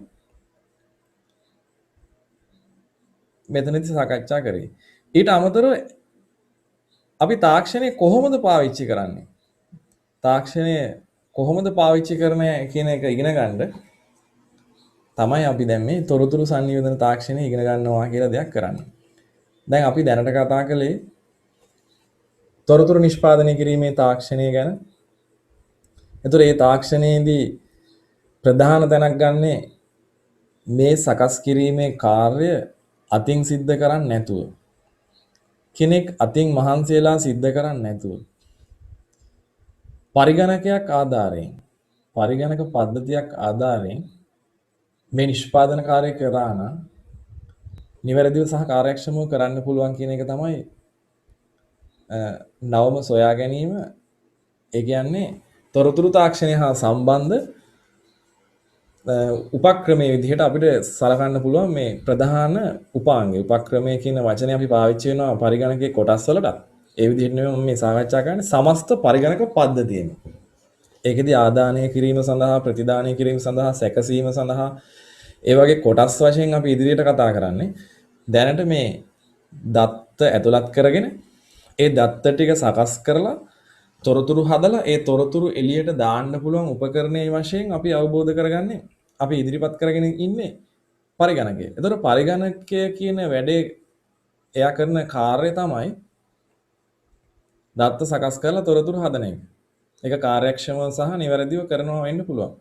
මෙතනදී සාකච්ඡා කරේ. ඊට අමතරව අපි තාක්ෂණය කොහොමද පාවිච්චි කරන්නේ? තාක්ෂණය කොහොමද පාවිච්චි කරන්නේ කියන එක ඉගෙන ගන්න තමයි අපි දැන් මේ තොරතුරු සංනිවේදන තාක්ෂණය ඉගෙන ගන්නවා කියලා දෙයක් කරන්නේ. දැන් අපි දැනට කතා කළේ තොරතුරු නිෂ්පාදනය කිරීමේ තාක්ෂණය ගැන. එතකොට මේ තාක්ෂණයේදී ප්‍රධාන තැනක් ගන්නේ මේ සකස් කිරීමේ කාර්ය අතින් සිද්ධ කරන්නේ නැතුව. කෙනෙක් අතින් මහන්සි වෙලා සිද්ධ කරන්නේ නැතුව. පරිගණකයක් ආධාරයෙන් පරිගණක පද්ධතියක් ආධාරයෙන් මේ නිෂ්පාදන කාර්යය කරා නම් නිවැරදිව සහ කාර්යක්ෂමව කරන්න පුළුවන් කියන එක තමයි නවම සොයා ගැනීම. ඒ කියන්නේ තොරතුරු තාක්ෂණය හා සම්බන්ධ උපක්‍රමයේ විදිහට අපිට සලකන්න පුළුවන් මේ ප්‍රධාන උපාංගය. උපක්‍රමය කියන වචනේ අපි පාවිච්චි කරනවා පරිගණකයේ කොටස් වලට. ඒ විදිහට නෙමෙයි මම මේ සාකච්ඡා කරන්නේ සමස්ත පරිගණක පද්ධතියෙම. ඒකෙදි ආදානය කිරීම සඳහා ප්‍රතිදානය කිරීම සඳහා සැකසීම සඳහා ඒ වගේ කොටස් වශයෙන් අපි ඉදිරියට කතා කරන්නේ. දැනට මේ දත්ත ඇතුළත් කරගෙන ඒ දත්ත ටික සකස් කරලා තොරතුරු හදලා ඒ තොරතුරු එළියට දාන්න පුළුවන් උපකරණයේ වශයෙන් අපි අවබෝධ කරගන්නේ අපි ඉදිරිපත් කරගෙන ඉන්නේ පරිගණකය. එතකොට පරිගණකය කියන වැඩේ එයා කරන කාර්යය තමයි දත්ත සකස් කරලා තොරතුරු හදන එක. ඒක කාර්යක්ෂමව සහ නිවැරදිව කරනවා වෙන්න පුළුවන්.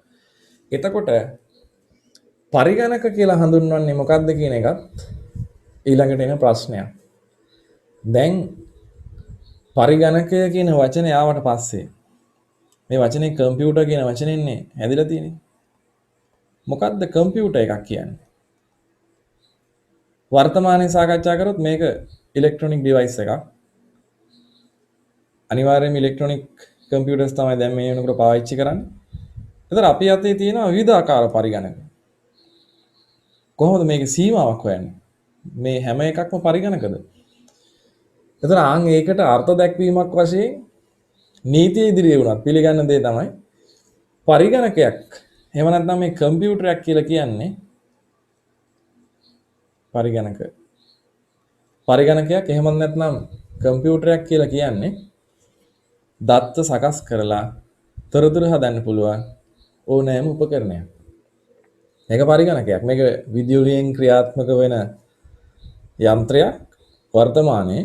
එතකොට පරිගණක කියලා හඳුන්වන්නේ මොකක්ද කියන එකත් ඊළඟට එන ප්‍රශ්නයක්. දැන් පරිගණකය කියන වචනේ ආවට පස්සේ මේ වචනේ කම්පියුටර් කියන වචනේන්නේ හැදිලා තියෙන්නේ. මොකක්ද කම්පියුටර් එකක් කියන්නේ? වර්තමානයේ සාකච්ඡා කරොත් මේක ඉලෙක්ට්‍රොනික ඩිවයිස් එකක්. අනිවාර්යයෙන්ම ඉලෙක්ට්‍රොනික කම්පියුටර්ස් තමයි දැන් මේ වෙනකොට පාවිච්චි කරන්නේ. ඒතර අපි අතේ තියෙන විවිධාකාර පරිගණක. කොහොමද මේකේ සීමාවක් හොයන්නේ? මේ හැම එකක්ම පරිගණකද? එතන ආන් ඒකට අර්ථ දැක්වීමක් වශයෙන් නීතිය ඉදිරියේ වුණත් පිළිගන්න දේ තමයි පරිගණකයක්. එහෙම නැත්නම් මේ කම්පියුටරයක් කියලා කියන්නේ පරිගණක. පරිගණකයක් එහෙම නැත්නම් කම්පියුටරයක් කියලා කියන්නේ දත්ත සකස් කරලා තොරතුරු හදන්න පුළුවන් ඕනෑම උපකරණයක්. මේක පරිගණකයක්. මේක විදුලියෙන් ක්‍රියාත්මක වෙන යන්ත්‍රයක් වර්තමානයේ.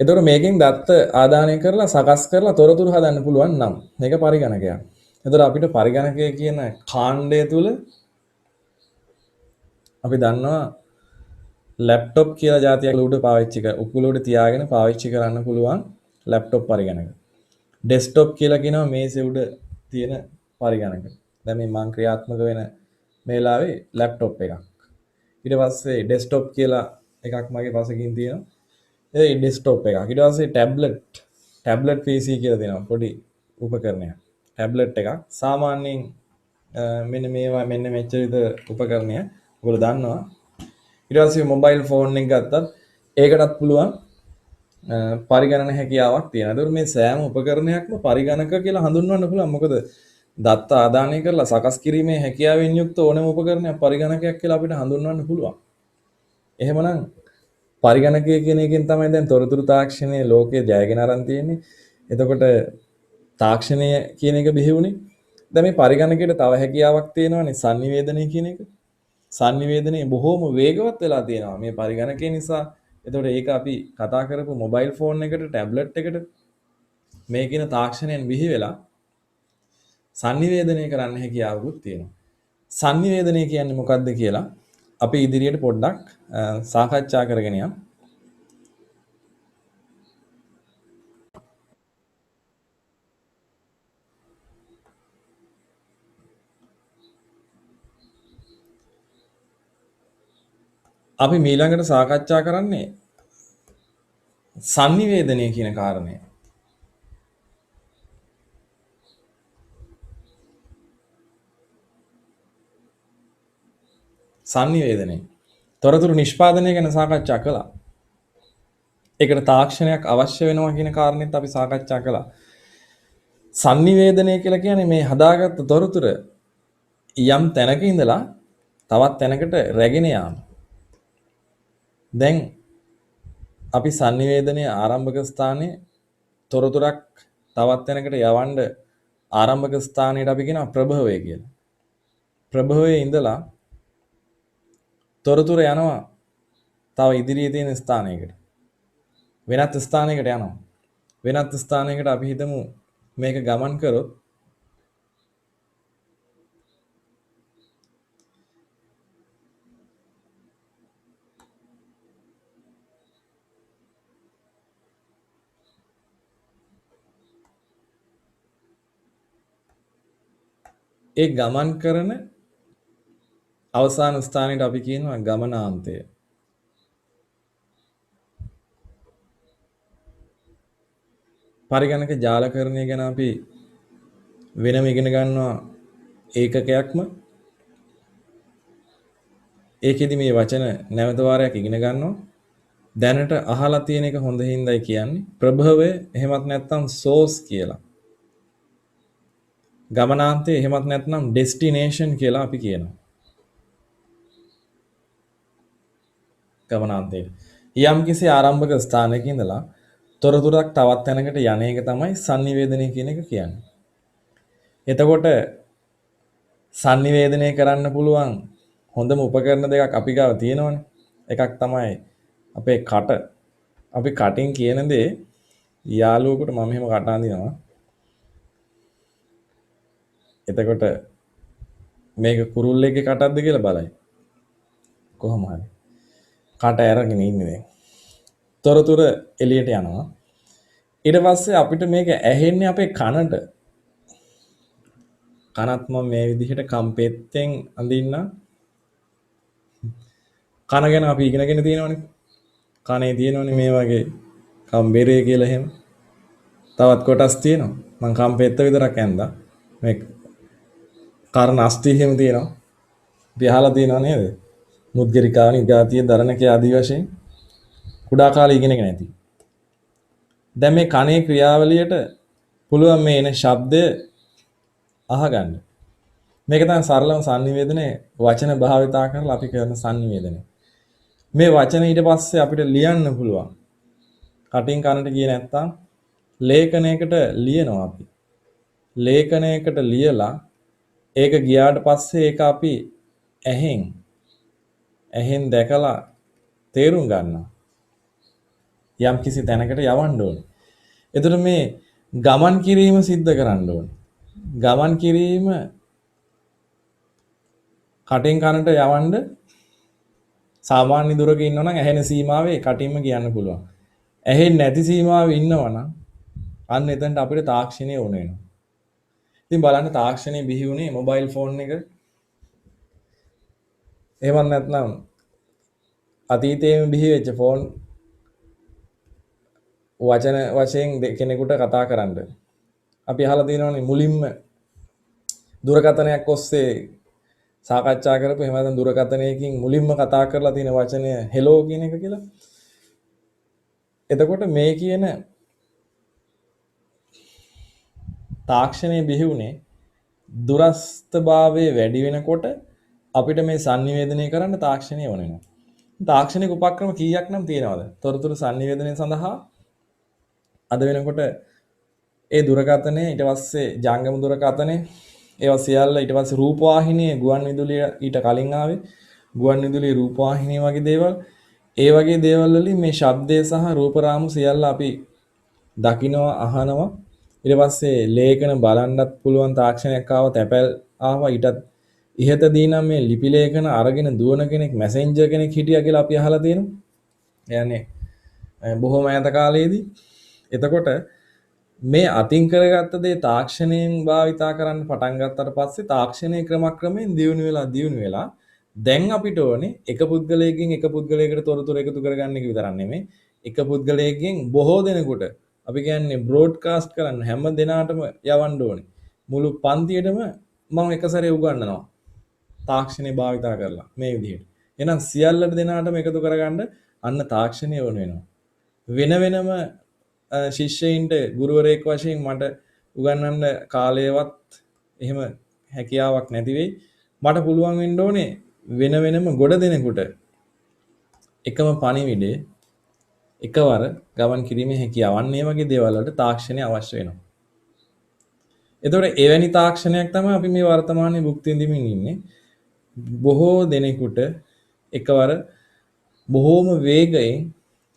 එතකොට මේකෙන් දත්ත ආදානය කරලා සකස් කරලා තොරතුරු හදන්න පුළුවන් නම් මේක පරිගණකයක්. එතකොට අපිට පරිගණකය කියන කාණ්ඩය තුල අපි දන්නවා ලැප්ටොප් කියලා જાතියක් උඩ පාවිච්චි කර උකුලෝඩ තියාගෙන පාවිච්චි කරන්න පුළුවන් ලැප්ටොප් පරිගණක. ඩෙස්ක්ටොප් කියලා කියනවා මේසේ උඩ තියෙන පරිගණක. දැන් මේ මම ක්‍රියාත්මක වෙන මේ වෙලාවේ ලැප්ටොප් එකක්. ඊට පස්සේ ඩෙස්ක්ටොප් කියලා එකක් මගේ පසකින් තියෙනවා. ඒ ඩෙස්ක්ටොප් එකක්. ඊට පස්සේ ටැබ්ලට් PC කියලා දෙනවා පොඩි උපකරණයක්. ටැබ්ලට් එකක්. සාමාන්‍යයෙන් මෙන්න මේවා මෙන්න මෙච්චර විතර උපකරණය ඔයගොල්ලෝ දන්නවා. ඊට පස්සේ මොබයිල් ෆෝන් එක ගත්තත් ඒකටත් පුළුවන් පරිගණන හැකියාවක් තියෙනවා. ඒතකොට මේ සෑම උපකරණයක්ම පරිගණක කියලා හඳුන්වන්න පුළුවන්. මොකද දත්ත ආදානය කරලා සකස් කිරීමේ හැකියාවෙන් යුක්ත ඕනෑම උපකරණයක් පරිගණකයක් කියලා අපිට හඳුන්වන්න පුළුවන්. එහෙමනම් පරිගණකය කියන එකෙන් තමයි දැන් තොරතුරු තාක්ෂණයේ ලෝකයේ ජයගෙන අරන් තියෙන්නේ. එතකොට තාක්ෂණය කියන එක බිහි වුණේ. දැන් මේ පරිගණකයට තව හැකියාවක් තියෙනවානේ sannivedanaya කියන එක. sannivedanaya බොහොම වේගවත් වෙලා තියෙනවා මේ පරිගණකය නිසා. එතකොට ඒක අපි කතා කරපු මොබයිල් ෆෝන් එකට ටැබ්ලට් එකට මේ කියන තාක්ෂණයෙන් බිහි වෙලා sannivedanaya කරන්න හැකියාවකුත් තියෙනවා. sannivedanaya කියන්නේ මොකක්ද කියලා අපි ඉදිරියට පොඩ්ඩක් සාකච්ඡා කරගෙන යමු. අපි ඊළඟට සාකච්ඡා කරන්නේ sannivedanaya කියන කාරණය. sannivedanaya තොරතුරු නිෂ්පාදනය ගැන සාකච්ඡා කළා. ඒකට තාක්ෂණයක් අවශ්‍ය වෙනවා කියන කාරණේත් අපි සාකච්ඡා කළා. sannivedanaya කියලා කියන්නේ මේ හදාගත්ත තොරතුර යම් තැනක ඉඳලා තවත් තැනකට රැගෙන යාම. දැන් අපි sannivedanaya ආරම්භක ස්ථානයේ තොරතුරක් තවත් තැනකට යවන්න ආරම්භක ස්ථානයට අපි කියනවා ප්‍රභවය කියලා. ප්‍රභවයේ ඉඳලා තොරතුර යනවා තව ඉදිරියේ තියෙන ස්ථානයකට. වෙනත් ස්ථානයකට යනවා. වෙනත් ස්ථානයකට අපි හිතමු මේක ගමන් කරොත් ඒ ගමන් කරන අවසාන ස්ථානයට අපි කියනවා ගමනාන්තය. පරිගණක ජාලකරණය ගැන අපි වෙනම ඉගෙන ගන්නවා ඒකකයක්ම. ඒකෙදි මේ වචන නැවත වාරයක් ඉගෙන ගන්නවා. දැනට අහලා තියෙන එක හොඳ හින්දායි කියන්නේ ප්‍රභවය එහෙමත් නැත්නම් සෝස් කියලා. ගමනාන්තය එහෙමත් නැත්නම් ඩෙස්ටිනේෂන් කියලා අපි කියනවා. ගමනාන්තය. යම්කිසි ආරම්භක ස්ථානයක ඉඳලා තොරතුරක් තවත් තැනකට යන එක තමයි sannivedanaya කියන එක කියන්නේ. එතකොට sannivedanaya කරන්න පුළුවන් හොඳම උපකරණ දෙකක් අපි ගාව තියෙනවනේ. එකක් තමයි අපේ කට. අපි කටින් කියන දේ යාළුවෙකුට මම එහෙම කට අඳිනවා. එතකොට මේක කුරුල්ලෙක්ගේ කටක්ද කියලා බලයි. කොහොම හරි. කට ඇරගෙන ඉන්නේ දැන්. තොරතුරු එළියට යනවා. ඊට පස්සේ අපිට මේක ඇහෙන්නේ අපේ කනට. කනත් මම මේ විදිහට කම්පෙත්තෙන් අඳින්න. කන ගැන අපි ඉගෙනගෙන තියෙනවනේ. කනේ තියෙනවනේ මේ වගේ කම්බරේ කියලා එහෙම. තවත් කොටස් තියෙනවා. මං කම්පෙත්ත විතරක් ඇන්දා. මේ කර්ණ අස්ථි එහෙම තියෙනවා. අපි අහලා තියෙනව නේද? මුද්ගරිකා නිගාතිය දරණකේ ආදී වශයෙන් කුඩා කාලේ ඉගෙනගෙන ඇති. දැන් මේ කනේ ක්‍රියාවලියට පුළුවන් මේ එන ශබ්දය අහගන්න. මේක තමයි සරලම sannivedanaye වචන භාවිතා කරලා අපි කරන sannivedanaye. මේ වචන ඊට පස්සේ අපිට ලියන්න පුළුවන්. කටින් කනට ගියේ නැත්තම් ලේඛනයකට ලියනවා අපි. ලේඛනයකට ලියලා ඒක ගියාට පස්සේ ඒක අපි ඇහෙන් දැකලා තේරුම් ගන්නවා. යම් කිසි තැනකට යවන්න ඕනේ. එතකොට මේ ගමන් කිරීම සිද්ධ කරන්න ඕනේ. ගමන් කිරීම කටින් කනට යවන්න සාමාන්‍ය දුරක ඉන්නවනම් ඇහෙන සීමාවේ කටින්ම කියන්න පුළුවන්. ඇහෙන්නේ නැති සීමාවේ ඉන්නවනම් අන්න එතනට අපිට තාක්ෂණය ඕන වෙනවා. ඉතින් බලන්න තාක්ෂණය බිහි වුණේ මොබයිල් ෆෝන් එක. එහෙම නැත්නම් අතීතයේම බිහි වෙච්ච ෆෝන් වචන වශයෙන් කෙනෙකුට කතා කරන්න. අපි අහලා තියෙනවානේ මුලින්ම දුරකථනයක් ඔස්සේ සාකච්ඡා කරපු එහෙම නැත්නම් දුරකථනයකින් මුලින්ම කතා කරලා තියෙන වචනය හෙලෝ කියන එක කියලා. එතකොට මේ කියන තාක්ෂණය බිහි වුණේ දුරස්ථභාවයේ වැඩි වෙනකොට අපිට මේ sannivedanaya කරන්න තාක්ෂණය ඕන වෙනවා. තාක්ෂණික උපක්‍රම කීයක් නම් තියෙනවද? තොරතුරු sannivedanaya සඳහා අද වෙනකොට ඒ දුරකථනය ඊට පස්සේ ජංගම දුරකථනය ඒවා සියල්ල ඊට පස්සේ රූපවාහිනිය ගුවන් විදුලිය ඊට කලින් ආවේ ගුවන් විදුලියේ රූපවාහිනිය වගේ දේවල් ඒ වගේ දේවල් වලින් මේ ශබ්දය සහ රූප රාමු සියල්ල අපි දකිනවා අහනවා ඊට පස්සේ ලේඛන බලන්නත් පුළුවන් තාක්ෂණයක් ආවා තැපැල් ආවා ඊටත් ඉහතදී නම් මේ ලිපි ලේඛන අරගෙන දුවන කෙනෙක් මැසෙන්ජර් කෙනෙක් හිටියා කියලා අපි අහලා තියෙනවා. يعني බොහොම ඈත කාලයේදී එතකොට මේ අතින් කරගත්ත දේ තාක්ෂණයෙන් භාවිතා කරන්න පටන් ගත්තට පස්සේ තාක්ෂණයේ ක්‍රමක්‍රමයෙන් දියුණු වෙලා දැන් අපිට ඕනේ එක පුද්ගලයෙක්ගෙන් එක පුද්ගලයකට තොරතුරු එකතු කරගන්න එක විතරක් නෙමෙයි එක පුද්ගලයෙක්ගෙන් බොහෝ දෙනෙකුට අපි කියන්නේ බ්‍රෝඩ්කාස්ට් කරන්න හැම දෙනාටම යවන්න ඕනේ මුළු පන්තියටම මම එක සැරේ උගන්වනවා තාක්ෂණය භාවිතා කරලා මේ විදිහට එහෙනම් සියල්ල දෙනාටම එකතු කරගන්න අන්න තාක්ෂණය වුණ වෙනවා වෙන වෙනම ශිෂ්‍යයින්ට ගුරුවරයෙක් වශයෙන් මට උගන්වන්න කාලයවත් එහෙම හැකියාවක් නැති වෙයි මට පුළුවන් වෙන්න ඕනේ වෙන වෙනම ගොඩ දෙනෙකුට එකම පණිවිඩය එකවර ගමන් කිරීමේ හැකියාව අන්න ඒ වගේ දේවල් වලට තාක්ෂණය අවශ්‍ය වෙනවා. එතකොට එවැනි තාක්ෂණයක් තමයි අපි මේ වර්තමානයේ භුක්ති විඳින්මින් ඉන්නේ. බොහෝ දෙනෙකුට එකවර බොහෝම වේගයෙන්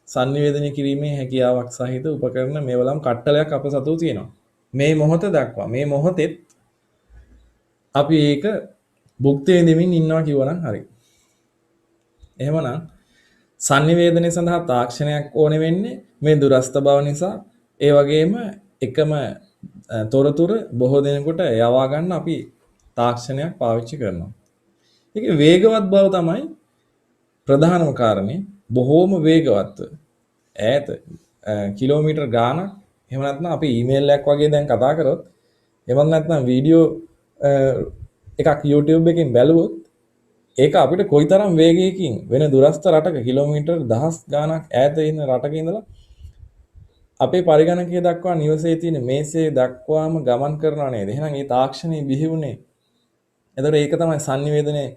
sannivedanaya කිරීමේ හැකියාවක් සහිත උපකරණ මේවලම් කට්ටලයක් අප සතු තියෙනවා. මේ මොහොත දක්වා මේ මොහොතෙත් අපි ඒක භුක්ති විඳින්මින් ඉන්නවා කිව්වනම් හරි. එහෙමනම් sannivedanaya සඳහා තාක්ෂණයක් ඕනේ වෙන්නේ මේ දුරස්ත බව නිසා ඒ වගේම එකම තොරතුරු බොහෝ දෙනෙකුට යවා ගන්න අපි තාක්ෂණයක් පාවිච්චි කරනවා. ඒකේ වේගවත් බව තමයි ප්‍රධානම කාරණේ. බොහෝම වේගවත්ව ඈත කිලෝමීටර් ගාණක් එහෙම නැත්නම් අපි ඊමේල් එකක් වගේ දැන් කතා කරොත් එහෙම නැත්නම් වීඩියෝ එකක් YouTube එකකින් බැලුවොත් ඒක අපිට කොයිතරම් වේගයකින් වෙන දුරස්ත රටක කිලෝමීටර් දහස් ගාණක් ඈත ඉන්න රටක ඉඳලා අපේ පරිගණකය දක්වා නිවසේ තියෙන මේසේ දක්වාම ගමන් කරනවා නේද? එහෙනම් මේ තාක්ෂණය බිහි වුණේ. එතකොට ඒක තමයි sannivedanaya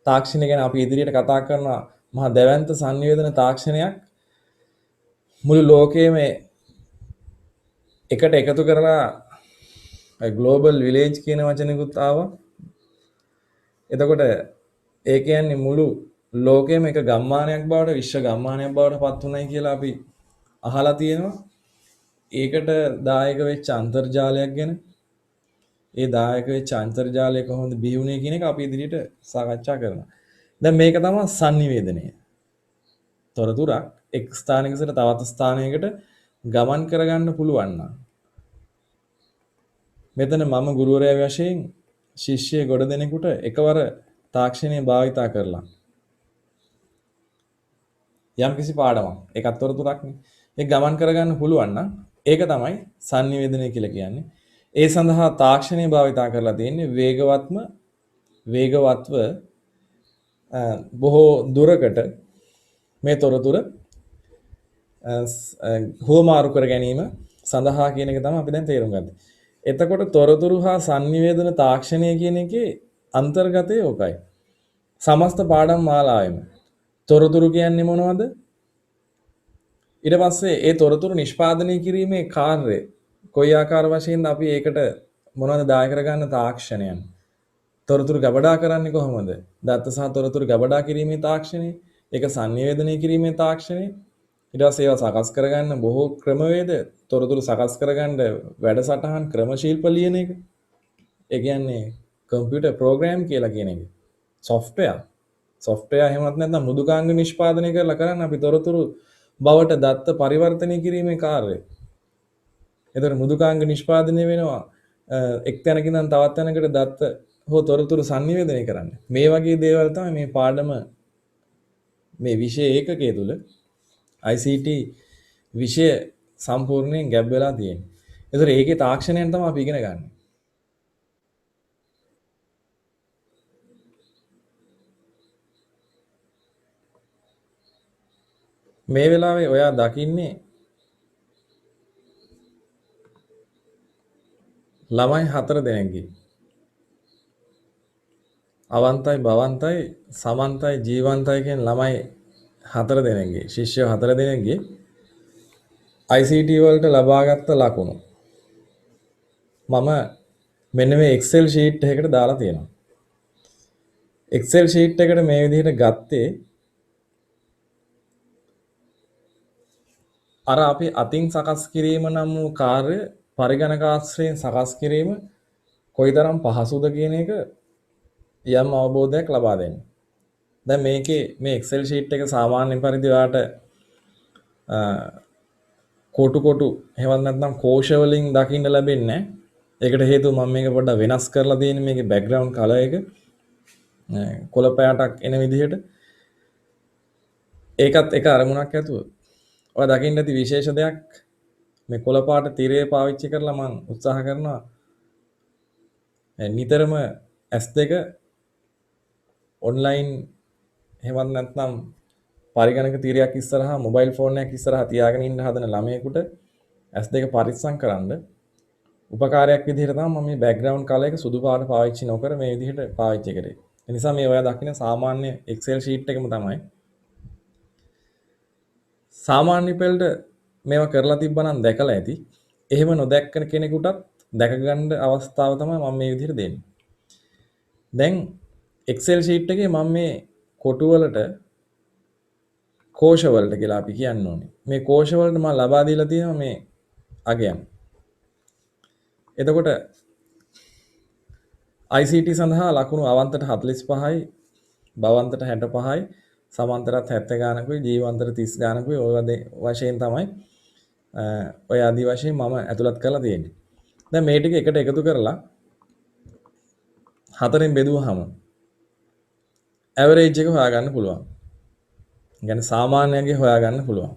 තාක්ෂණය ගැන අපි ඉදිරියට කතා කරනවා මහා දැවැන්ත sannivedana තාක්ෂණයක් මුළු ලෝකයේම එකට එකතු කරලා ග්ලෝබල් විලේජ් කියන වචනයකුත් ආවා. එතකොට ඒ කියන්නේ මුළු ලෝකෙම එක ගම්මානයක් බවට විශ්ව ගම්මානයක් බවට පත් වුණයි කියලා අපි අහලා තියෙනවා. ඒකට දායක වෙච්ච අන්තර්ජාලයක් ගැන, ඒ දායක වෙච්ච අන්තර්ජාලය කොහොමද බිහි වුණේ කියන එක අපි ඉදිරියට සාකච්ඡා කරනවා. දැන් මේක තමයි sannivedanaya. තොරතුරක් එක් ස්ථානයක සිට තවත් ස්ථානයකට ගමන් කරගන්න පුළුවන් නම් මෙතන මම ගුරුවරයා වශයෙන් ශිෂ්‍ය ගොඩ දෙනෙකුට එකවර තාක්ෂණය භාවිතා කරලා යම්කිසි පාඩමක් ඒකත් තොරතුරක්නේ ඒක ගමන් කරගන්න පුළුවන් නම් ඒක තමයි sannivedanaya කියලා කියන්නේ. ඒ සඳහා තාක්ෂණය භාවිතා කරලා තියෙන්නේ වේගවත්ව බොහෝ දුරකට මේ තොරතුර හුවමාරු කර ගැනීම සඳහා කියන එක තමයි අපි දැන් තේරුම් ගත්තේ. එතකොට තොරතුරු හා sannivedana තාක්ෂණය කියන එකේ අන්තර්ගතය ඕකයි. සමස්ත පාඩම් මාලාවෙම තොරතුරු කියන්නේ මොනවද? ඊට පස්සේ ඒ තොරතුරු නිෂ්පාදනය කිරීමේ කාර්යය කොයි ආකාර වශයෙන්ද අපි ඒකට මොනවද දායක කරගන්න තාක්ෂණයන්? තොරතුරු ගබඩා කරන්නේ කොහොමද? දත්ත සහ තොරතුරු ගබඩා කිරීමේ තාක්ෂණය, ඒක sannivedanaya කිරීමේ තාක්ෂණය, ඊට පස්සේ ඒවා සකස් කරගන්න බොහෝ ක්‍රමවේද, තොරතුරු සකස් කරගන්න වැඩසටහන් ක්‍රමශීල්ප ලියන එක. ඒ කියන්නේ කම්පියුටර් ප්‍රෝග්‍රෑම් කියලා කියන එක. සොෆ්ට්වෙයාර් එහෙමත් නැත්නම් මෘදුකාංග නිෂ්පාදනය කරලා කරන්න අපි තොරතුරු බවට දත්ත පරිවර්තනය කිරීමේ කාර්යය. එතකොට මෘදුකාංග නිෂ්පාදනය වෙනවා එක් තැනකින් ඉඳන් තවත් තැනකට දත්ත හෝ තොරතුරු sannivedanaya කරන්න. මේ වගේ දේවල් තමයි මේ පාඩම මේ විෂය ඒකකයේ තුල ICT විෂය සම්පූර්ණයෙන් ගැබ් වෙලා තියෙන්නේ. ඒතර ඒකේ තාක්ෂණයෙන් තමයි අපි ඉගෙන ගන්න. මේ වෙලාවේ ඔයා දකින්නේ ළමයි 4 දෙනෙක්ගේ අවන්තයි බවන්තයි සමන්තයි ජීවන්තයි කියන ළමයි 4 දෙනෙක්ගේ ශිෂ්‍ය 4 දෙනෙක්ගේ ICT වලට ලබාගත් ලකුණු මම මෙන්න මේ Excel sheet එකකට දාලා තියෙනවා. Excel sheet එකට මේ විදිහට ගත්තේ අර අපි අතින් සකස් කිරීම නම් වූ කාර්ය පරිගණකාශ්‍රයෙන් සකස් කිරීම කොයිතරම් පහසුද කියන එක යම් අවබෝධයක් ලබා දෙන්න. දැන් මේකේ මේ Excel sheet එක සාමාන්‍ය පරිදි ඔයාලට කොටු එහෙමත් නැත්නම් කෝෂ වලින් දකින්න ලැබෙන්නේ නැහැ. ඒකට හේතුව මම මේක පොඩ්ඩක් වෙනස් කරලා තියෙන්නේ මේකේ බෑග්ග්‍රවුන්ඩ් කලර් එක කොළ පැටක් එන විදිහට. ඒකත් එක අරමුණක් ඇතුව. ඔය දකින්න ඇති විශේෂ දෙයක් මේ කොළ පාට තිරය පාවිච්චි කරලා මම උත්සාහ කරනවා නිතරම S2 ඔන්ලයින් එහෙමත් නැත්නම් පරිගණක තීරයක් ඉස්සරහා මොබයිල් ෆෝන් එකක් ඉස්සරහා තියාගෙන ඉන්න හදන ළමයෙකුට S2 පරිස්සම් කරන්න උපකාරයක් විදිහට තමයි මම මේ බෑග්ග්‍රවුන්ඩ් කලර් එක සුදු පාට පාවිච්චි නොකර මේ විදිහට පාවිච්චි කරේ. ඒ නිසා මේ ඔයා දකින්න සාමාන්‍ය Excel sheet එකම තමයි. සාමාන්‍ය පෙළට මේවා කරලා තිබ්බනම් දැකලා ඇති. එහෙම නොදැක්ක කෙනෙකුටත් දැක ගන්න අවස්ථාව තමයි මම මේ විදිහට දෙන්නේ. දැන් Excel sheet එකේ මම මේ කොටු වලට කෝෂ වලට කියලා අපි කියන්න ඕනේ. මේ කෝෂ වලට මම ලබා දීලා තියෙනවා මේ අගයන්. එතකොට ICT සඳහා ලකුණු අවන්තට 45යි, බවන්තට 65යි, සමාන්තරත් 70 ගානකුයි, ජීවාන්තර 30 ගානකුයි ඔය වශයෙන් තමයි ඔය ආදි වශයෙන් මම ඇතුළත් කරලා තියෙන්නේ. දැන් මේ ටික එකට එකතු කරලා හතරෙන් බෙදුවහම ඇවරේජ් එක හොයාගන්න පුළුවන්. يعني සාමාන්‍යයෙන් හොයාගන්න පුළුවන්.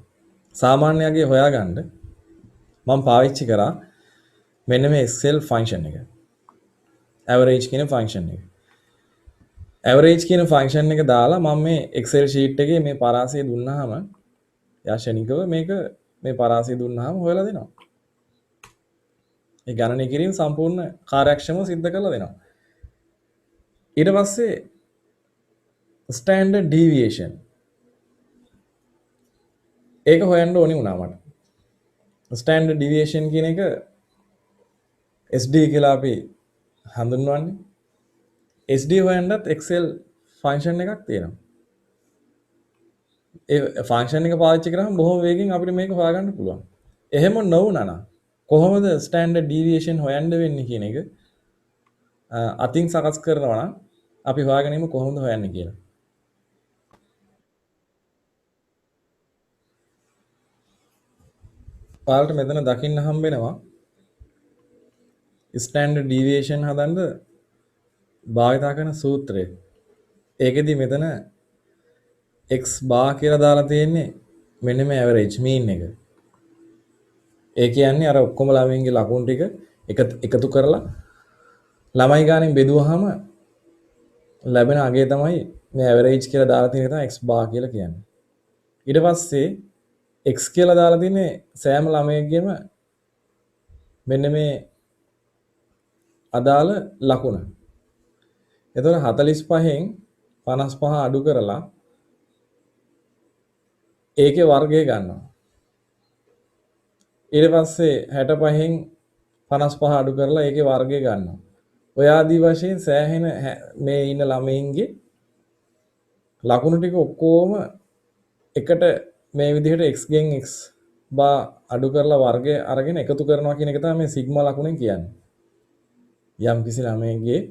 සාමාන්‍යයෙන් හොයාගන්න මම පාවිච්චි කරා මෙන්න මේ Excel ෆන්ක්ෂන් එක. average කියන ෆන්ක්ෂන් එක. average කියන ෆන්ක්ෂන් එක දාලා මම මේ Excel sheet එකේ මේ පරාසය දුන්නාම යාශනිකව මේක මේ පරාසය දුන්නාම හොයලා දෙනවා. ඒ ගණනය කිරීම සම්පූර්ණ කාර්යක්ෂමව සිද්ධ කරලා දෙනවා. ඊට පස්සේ standard deviation ඒක හොයන්න ඕනි වුණා මට. standard deviation කියන එක SD කියලා අපි හඳුන්වන්නේ. SD හොයන්නත් Excel ෆන්ක්ෂන් එකක් තියෙනවා. ඒ ෆන්ක්ෂන් එක පාවිච්චි කරාම බොහොම වේගෙන් අපිට මේක හොයාගන්න පුළුවන්. එහෙම නොවුනා නම් කොහොමද ස්ටෑන්ඩඩ් ඩීවියේෂන් හොයන්න වෙන්නේ කියන එක අතින් සකස් කරනවා නම් අපි හොයාගෙන ඉමු කොහොමද හොයන්නේ කියලා. ඔයාලට මෙතන දකින්න හම්බ වෙනවා ස්ටෑන්ඩඩ් ඩීවියේෂන් හදන්න භාවිතා කරන සූත්‍රය. ඒකෙදි මෙතන x bar කියලා දාලා තියෙන්නේ මෙන්න මේ ඇවරේජ් මීන් එක. ඒ කියන්නේ අර ඔක්කොම ළමයින්ගේ ලකුණු ටික එකතු කරලා ළමයි ගානෙන් බෙදුවාම ලැබෙන අගය තමයි මේ ඇවරේජ් කියලා දාලා තියෙන එක තමයි x bar කියලා කියන්නේ. ඊට පස්සේ x කියලා දාලා තින්නේ සෑම ළමයෙක්ගේම මෙන්න මේ අදාළ ලකුණ. එතකොට 45න් 55 අඩු කරලා ඒකේ වර්ගය ගන්නවා. ඊට පස්සේ 65න් 55 අඩු කරලා ඒකේ වර්ගය ගන්නවා. ඔය ආදී වශයෙන් සෑහෙන මේ ඉන්න ළමයින්ගේ ලකුණු ටික ඔක්කොම එකට මේ විදිහට x ගෙන් x බා අඩු කරලා වර්ගය අරගෙන එකතු කරනවා කියන එක තමයි මේ සිග්මා ලකුණෙන් කියන්නේ. යම් කිසි ළමයෙක්ගේ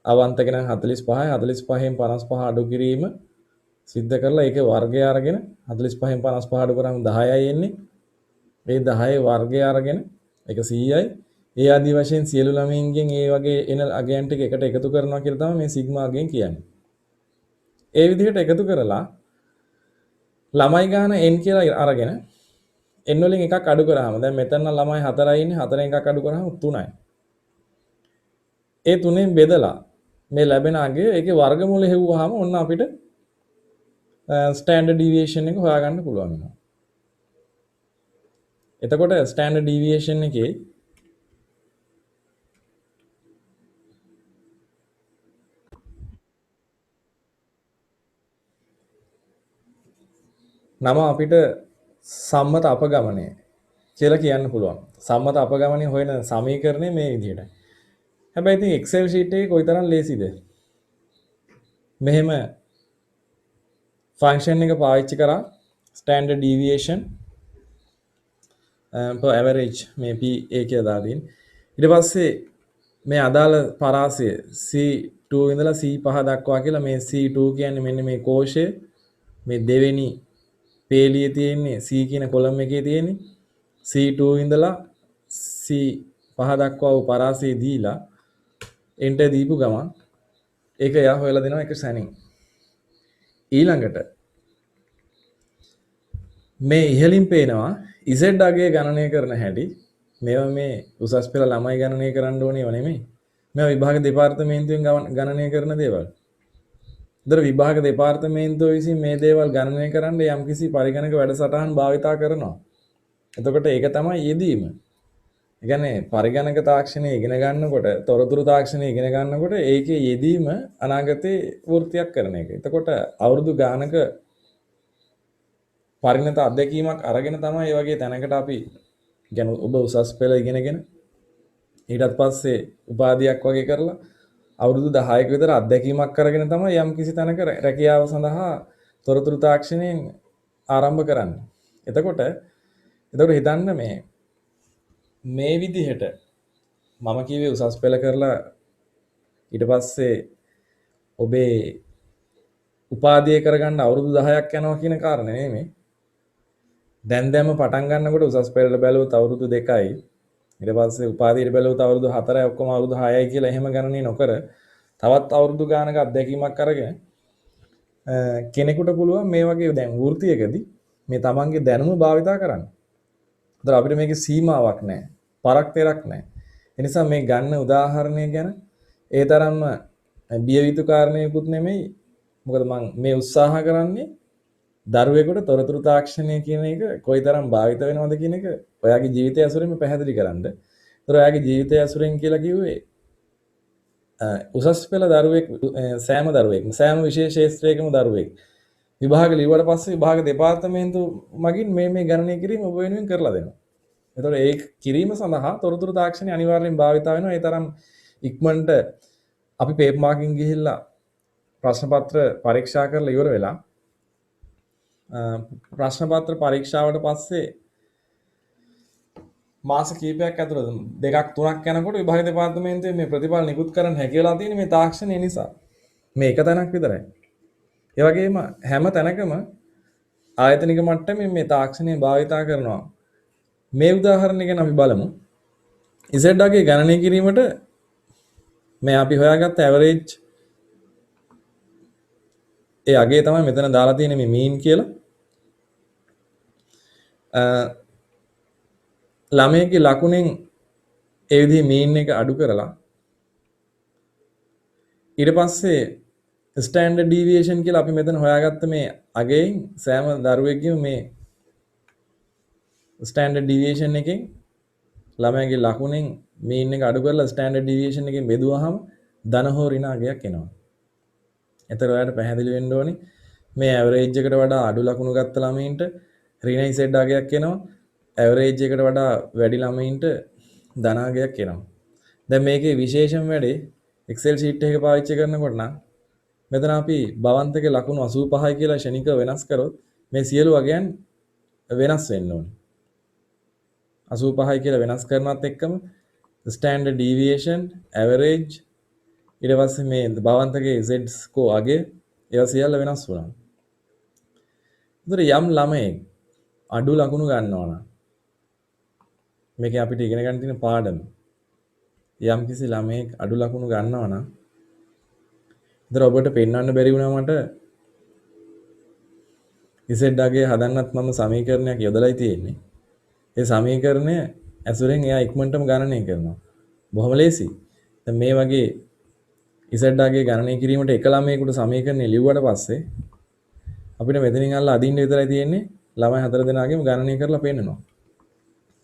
අවන්තක නම් 45යි 45න් 55 අඩු කිරීම සිද්ධ කරලා ඒකේ වර්ගය අරගෙන 45න් 55 අඩු කරාම 10යි එන්නේ. මේ 10 වර්ගය අරගෙන ඒක 100යි. ඒ ආදී වශයෙන් සියලු ළමයින්ගෙන් ඒ වගේ එන අගයන් ටික එකට එකතු කරනවා කියලා තමයි මේ සිග්මා අගයෙන් කියන්නේ. ඒ විදිහට එකතු කරලා ළමයි ගාන n කියලා අරගෙන n වලින් එකක් අඩු කරාම දැන් මෙතන නම් ළමයි 4යි ඉන්නේ 4න් එකක් අඩු කරාම 3යි. ඒ 3ෙන් බෙදලා මේ ලැබෙන අගය ඒකේ වර්ගමූල හෙව්වහම ඔන්න අපිට ස්ටෑන්ඩඩ් ඩීවියේෂන් එක හොයාගන්න පුළුවන් වෙනවා. එතකොට ස්ටෑන්ඩඩ් ඩීවියේෂන් එකේ නම අපිට සම්මත අපගමනය කියලා කියන්න පුළුවන්. සම්මත අපගමනය හොයන සමීකරණය මේ විදිහට. හැබැයි ඉතින් Excel sheet එකේ කොයිතරම් ලේසිද? මෙහෙම ෆන්ක්ෂන් එක පාවිච්චි කරා standard deviation per average මේ p a කියලා දාලා තියෙන. ඊට පස්සේ මේ අදාළ පරාසය C2 ඉඳලා C5 දක්වා කියලා මේ C2 කියන්නේ මෙන්න මේ කෝෂය මේ දෙවෙනි පේලියේ තියෙන්නේ C කියන කොලම් එකේ තියෙන්නේ C2 ඉඳලා C5 දක්වා වූ පරාසය දීලා enter දීපු ගමන් ඒක එයා හොයලා දෙනවා එක සැනින්. ඊළඟට මේ ඉහලින් පේනවා Z අගය ගණනය කරන හැටි. මේවා මේ උසස් පෙළ ළමයි ගණනය කරන්න ඕනේ නෙමෙයි. මේවා විභාග දෙපාර්තමේන්තුවෙන් ගණනය කරන දේවල්. දර විභාග දෙපාර්තමේන්තුව විසින් මේ දේවල් ගණනය කරන්න යම්කිසි පරිගණක වැඩසටහන් භාවිතා කරනවා. එතකොට ඒක තමයි යෙදීම. ඒ කියන්නේ පරිගණක තාක්ෂණය ඉගෙන ගන්නකොට, තොරතුරු තාක්ෂණය ඉගෙන ගන්නකොට ඒකේ යෙදීම අනාගතේ වෘත්තියක් කරන එක. එතකොට අවුරුදු ගානක පරිණත අත්දැකීමක් අරගෙන තමයි මේ වගේ තැනකට අපි කියන්නේ ඔබ උසස් පෙළ ඉගෙනගෙන ඊටත් පස්සේ උපාධියක් වගේ කරලා අවුරුදු 10ක විතර අත්දැකීමක් කරගෙන තමයි යම් කිසි තැනක රැකියාව සඳහා තොරතුරු තාක්ෂණයෙන් ආරම්භ කරන්නේ. එතකොට හිතන්න මේ විදිහට මම කිව්වේ උසස් පෙළ කරලා ඊට පස්සේ ඔබේ උපාධිය කරගන්න අවුරුදු 10ක් යනවා කියන කාරණේ නෙමෙයි. දැන්ම පටන් ගන්නකොට උසස් පෙළට බැලුවොත් අවුරුදු 2යි. ඊට පස්සේ උපාධියට බැලුවොත් අවුරුදු 4යි ඔක්කොම අවුරුදු 6යි කියලා එහෙම ගණනය නොකර තවත් අවුරුදු ගානක අත්දැකීමක් අරගෙන කෙනෙකුට පුළුවන් මේ වගේ දැන් වෘත්තියකදී මේ තමන්ගේ දැනුම භාවිතා කරන්න. ඒතර අපිට මේකේ සීමාවක් නැහැ. පරක් තෙරක් නැහැ. ඒ නිසා මේ ගන්න උදාහරණය ගැන ඒ තරම්ම බිය යුතු කාරණේකුත් නෙමෙයි. මොකද මම මේ උත්සාහ කරන්නේ දරුවෙකුට තොරතුරු තාක්ෂණය කියන එක කොයිතරම් භාවිත වෙනවද කියන එක ඔයාගේ ජීවිතය ඇසුරෙන් පැහැදිලි කරන්න. ඒතර ඔයාගේ ජීවිතය ඇසුරෙන් කියලා කිව්වේ උසස් පෙළ දරුවෙක් සෑම විශේෂ ක්ෂේත්‍රයකම දරුවෙක් විභාග ලිව්වට පස්සේ විභාග දෙපාර්තමේන්තුව මගින් මේ ගණනය කිරීම ඔබ වෙනුවෙන් කරලා දෙනවා. එතකොට ඒ කිරීම සඳහා තොරතුරු තාක්ෂණය අනිවාර්යෙන් භාවිත වෙනවා. ඒ තරම් ඉක්මනට අපි පේපර් මාකින් ගිහිල්ලා ප්‍රශ්න පත්‍ර පරීක්ෂා කරලා ඉවර වෙලා ප්‍රශ්න පත්‍ර පරීක්ෂාවට පස්සේ මාස කීපයක් ඇතුළත දෙකක් තුනක් යනකොට විභාග දෙපාර්තමේන්තුවේ මේ ප්‍රතිඵල නිකුත් කරන්න හැකි වෙලා තියෙන මේ තාක්ෂණය නිසා. මේ එක තැනක් විතරයි. ඒ වගේම හැම තැනකම ආයතනික මට්ටමේ මේ තාක්ෂණය භාවිතා කරනවා. මේ උදාහරණය ගැන අපි බලමු. ඉසෙඩ්ඩාගේ ගණනය කිරීමට මේ අපි හොයාගත්ත ඇවරේජ් ඒ අගේ තමයි මෙතන දාලා තියෙන මේ මීන් කියලා. ළමයෙක්ගේ ලකුණෙන් ඒ විදිහේ මීන් එක අඩු කරලා ඊට පස්සේ ස්ටෑන්ඩඩ් ඩීවියේෂන් කියලා අපි මෙතන හොයාගත්ත මේ අගෙන් සෑම දරුවෙක්ගේම මේ ස්ටෑන්ඩඩ් ඩීවියේෂන් එකෙන් ළමයාගේ ලකුණෙන් මීන් එක අඩු කරලා ස්ටෑන්ඩඩ් ඩීවියේෂන් එකෙන් බෙදුවාම ධන හෝ ඍණ අගයක් එනවා. එතකොට ඔයාලට පැහැදිලි වෙන්න ඕනේ මේ ඇවරේජ් එකට වඩා අඩු ලකුණු ගත්ත ළමයින්ට ඍණ ඉසෙඩ් අගයක් එනවා. ඇවරේජ් එකට වඩා වැඩි ළමයින්ට ධන අගයක් එනවා. දැන් මේකේ විශේෂම වැඩේ Excel sheet එක පාවිච්චි කරනකොට නම් මෙතන අපි භවන්තකේ ලකුණු 85යි කියලා ෂණිකව වෙනස් කරොත් මේ සියලු වගයන් වෙනස් වෙන්න ඕනේ. 85යි කියලා වෙනස් කරනවත් එක්කම ස්ටෑන්ඩඩ් ඩීවියේෂන්, ඇවරේජ් ඊට පස්සේ මේ භවන්තකේ Z ස්කෝර් අගය ඒවා සියල්ල වෙනස් වුණා. ඒතර යම් ළමයෙක් අඩු ලකුණු ගන්නවා නම් මේකේ අපිට ඉගෙන ගන්න තියෙන පාඩම යම් කිසි ළමයෙක් අඩු ලකුණු ගන්නවා නම් ඒතර ඔබට පෙන්වන්න බැරි වුණා මට Z අගය හදන්නත් මම සමීකරණයක් යොදලායි තියෙන්නේ. ඒ සමීකරණය ඇසුරෙන් එයා ඉක්මනටම ගණනය කරනවා. බොහොම ලේසි. දැන් මේ වගේ Z අගය ගණනය කිරීමට එක ළමයෙකුට සමීකරණය ලිව්වට පස්සේ අපිට මෙතනින් අල්ල අදින්න විතරයි තියෙන්නේ. ළමයි 4 දෙනාගේම ගණනය කරලා පෙන්නනවා.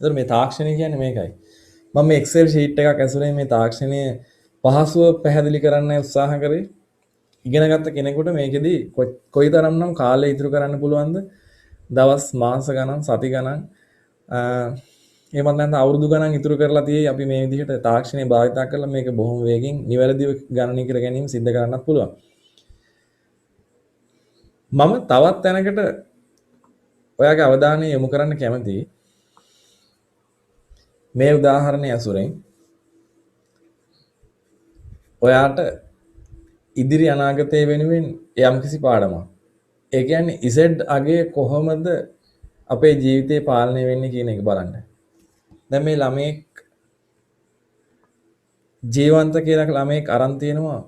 ඒතර මේ තාක්ෂණය කියන්නේ මේකයි. මම මේ Excel sheet එකක් ඇසුරෙන් මේ තාක්ෂණය පහසුව පැහැදිලි කරන්න උත්සාහ කරේ. ඉගෙන ගත්ත කෙනෙකුට මේකෙදි කොයිතරම්නම් කාලය ඉතුරු කරන්න පුළුවන්ද? දවස් මාස ගණන් සති ගණන් එහෙමත් නැත්නම් අවුරුදු ගණන් ඉතුරු කරලා තියෙයි අපි මේ විදිහට තාක්ෂණය භාවිතා කරලා මේක බොහොම වේගෙන් නිවැරදිව ගණනය කර ගැනීම සිද්ධ කරන්නත් පුළුවන්. මම තවත් තැනකට ඔයාගේ අවධානය යොමු කරන්න කැමතියි. මේ උදාහරණය ඇසුරෙන් ඔයාට ඉදිරි අනාගතය වෙනුවෙන් යම්කිසි පාඩමක්. ඒ කියන්නේ Z අගය කොහොමද අපේ ජීවිතේ පාලනය වෙන්නේ කියන එක බලන්න. දැන් මේ ළමයෙක් ජීවන්ත කියලා ළමයෙක් අරන් තියෙනවා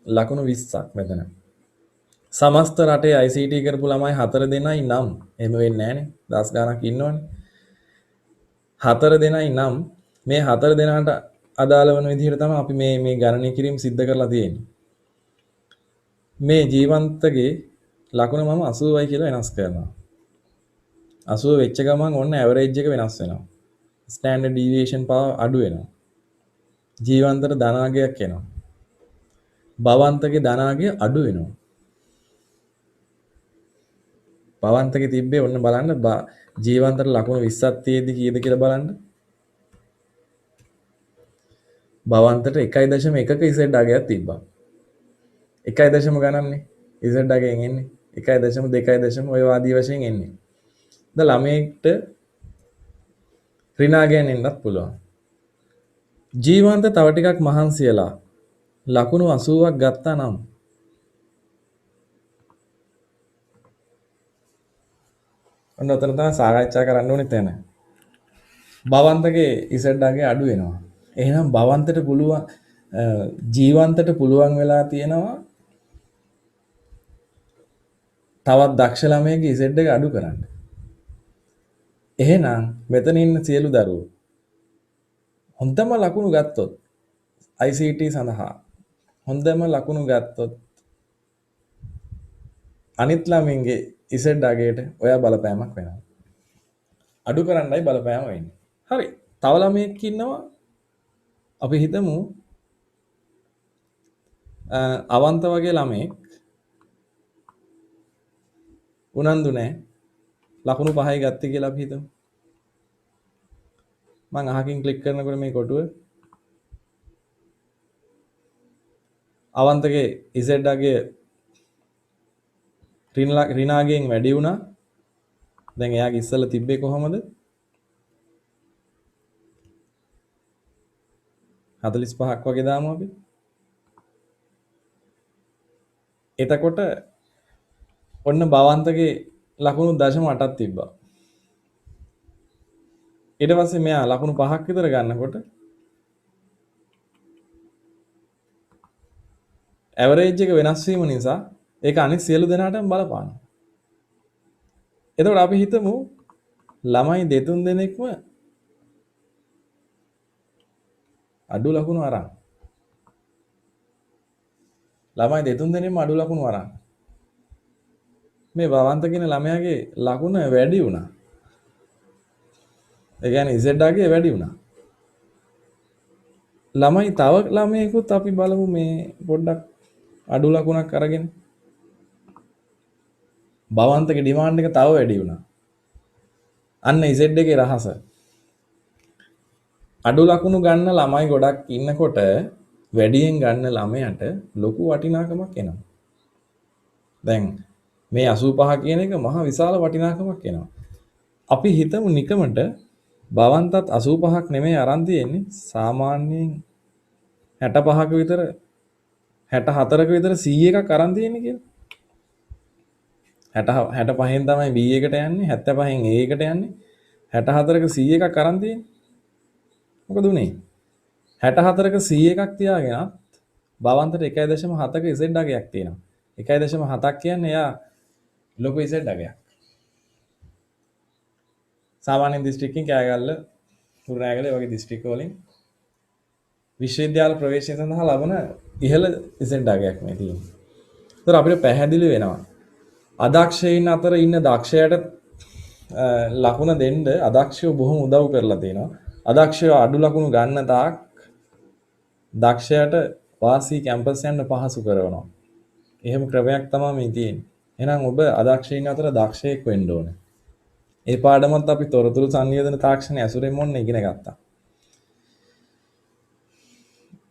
ලකුණු 20ක් මෙතන. සමස්ත රටේ ICT කරපු ළමයි 4 දෙනයි නම් එහෙම වෙන්නේ නැහනේ. දස් ගණක් ඉන්නවනේ. 4 දෙනයි නම් මේ 4 දෙනාට අදාළ වෙන විදිහට තමයි අපි මේ ගණනය කිරීම සිද්ධ කරලා තියෙන්නේ. මේ ජීවන්තගේ ලකුණ මම 80යි කියලා වෙනස් කරනවා. 80 වෙච්ච ගමන් ඔන්න ඇවරේජ් එක වෙනස් වෙනවා. ස්ටෑන්ඩඩ් ඩීවියේෂන් පාව අඩු වෙනවා. ජීවන්තට ධනාගයක් එනවා. භවන්තගේ ධනාගය අඩු වෙනවා. භවන්තගේ තිබ්බේ ඔන්න බලන්න ජීවන්තට ලකුණු 20ක් තියෙද්දි කීයද කියලා බලන්න. භවන්තට 1.1ක Z අගයක් තිබ්බා. 1 ගණන්නේ Z අගයෙන් එන්නේ 1.2 ඔය වාදී වශයෙන් එන්නේ. දැන් ළමයෙක්ට ඍණාගයෙන් එන්නත් පුළුවන්. ජීවන්ත තව ටිකක් මහන්සි වෙලා ලකුණු 80ක් ගත්තා නම් ඔන්න ඔතන තමයි සාකච්ඡා කරන්න ඕනේ තැන. භවන්තගේ Z අගය අඩු වෙනවා. එහෙනම් භවන්තට පුළුවන් ජීවන්තට පුළුවන් වෙලා තියෙනවා තවත් දක්ෂ ළමයෙක්ගේ Z එක අඩු කරන්න. එහෙනම් මෙතන ඉන්න සියලු දරුවෝ හොඳම ලකුණු ගත්තොත් ICT සඳහා හොඳම ලකුණු ගත්තොත් අනිත් ළමයින්ගේ Z අගයට ඔයා බලපෑමක් වෙනවා. අඩු කරන්නයි බලපෑම වෙන්නේ. හරි. තව ළමයෙක් ඉන්නවා අපි හිතමු අවන්ත වගේ ළමයෙක් උනන්දු නැහැ. ලකුණු 5යි ගත්තේ කියලා අපි හිතමු. මම අහකින් ක්ලික් කරනකොට මේ කොටුව අවන්තගේ Z අගය රිනාගෙන් වැඩි වුණා. දැන් එයාගේ ඉස්සෙල්ලා තිබ්බේ කොහමද? 45ක් වගේ දාමු අපි. එතකොට ඔන්න භවන්තගේ ලකුණු 0.8ක් තිබ්බා. ඊට පස්සේ මෙයා ලකුණු 5ක් විතර ගන්නකොට ඇවරේජ් එක වෙනස් වීම නිසා ඒක අනිත් සියලු දෙනාටම බලපානවා. එතකොට අපි හිතමු ළමයි දෙතුන් දෙනෙක්ම අඩු ලකුණු අරන්. ළමයි දෙතුන් දෙනෙක්ම අඩු ලකුණු අරන්. මේ භවන්ත කියන ළමයාගේ ලකුණ වැඩි වුණා. ඒ කියන්නේ Z ගේ වැඩි වුණා. ළමයි තව ළමයෙකුත් අපි බලමු මේ පොඩ්ඩක් අඩු ලකුණක් අරගෙන. භවන්තගේ ඩිමාන්ඩ් එක තව වැඩි වුණා. අන්න Z එකේ රහස. අඩු ලකුණු ගන්න ළමයි ගොඩක් ඉන්නකොට වැඩියෙන් ගන්න ළමයට ලොකු වටිනාකමක් එනවා. දැන් මේ 85 කියන එක මහ විශාල වටිනාකමක් එනවා. අපි හිතමු නිකමට භවන්තත් 85ක් නෙමෙයි අරන් තියෙන්නේ සාමාන්‍යයෙන් 65ක විතර 64ක විතර 100 එකක් අරන් තියෙන්නේ කියලා. 65න් තමයි B එකට යන්නේ 75න් A එකට යන්නේ 64ක 100 එකක් අරන් තියෙන්නේ. මොකද උනේ? 64ක 100 එකක් තියාගෙනත් භවන්තට 1.7ක Z අගයක් තියෙනවා. 1.7ක් කියන්නේ එයා ලොකු Z අගයක්. සාමාන්‍ය දිස්ත්‍රික්කෙන් කෑගල්ල කුරුණෑගල වගේ දිස්ත්‍රික්ක වලින් විශ්වවිද්‍යාල ප්‍රවේශය සඳහා ලබන ඉහළ Z අගයක් මේ තියෙන්නේ. ඒතර අපිට පැහැදිලි වෙනවා. අදක්ෂයින් අතර ඉන්න දක්ෂයට ලකුණ දෙන්න අදක්ෂයෝ බොහොම උදව් කරලා තියෙනවා. අදක්ෂයෝ අඩු ලකුණු ගන්න තාක් දක්ෂයට වාසී කැම්පස් යන්න පහසු කරනවා. එහෙම ක්‍රමයක් තමයි මේ තියෙන්නේ. එහෙනම් ඔබ අදක්ෂයින් අතර දක්ෂයෙක් වෙන්න ඕනේ. ඒ පාඩමත් අපි තොරතුරු සංවේදන තාක්ෂණය ඇසුරෙන් මොන්න ඉගෙන ගත්තා.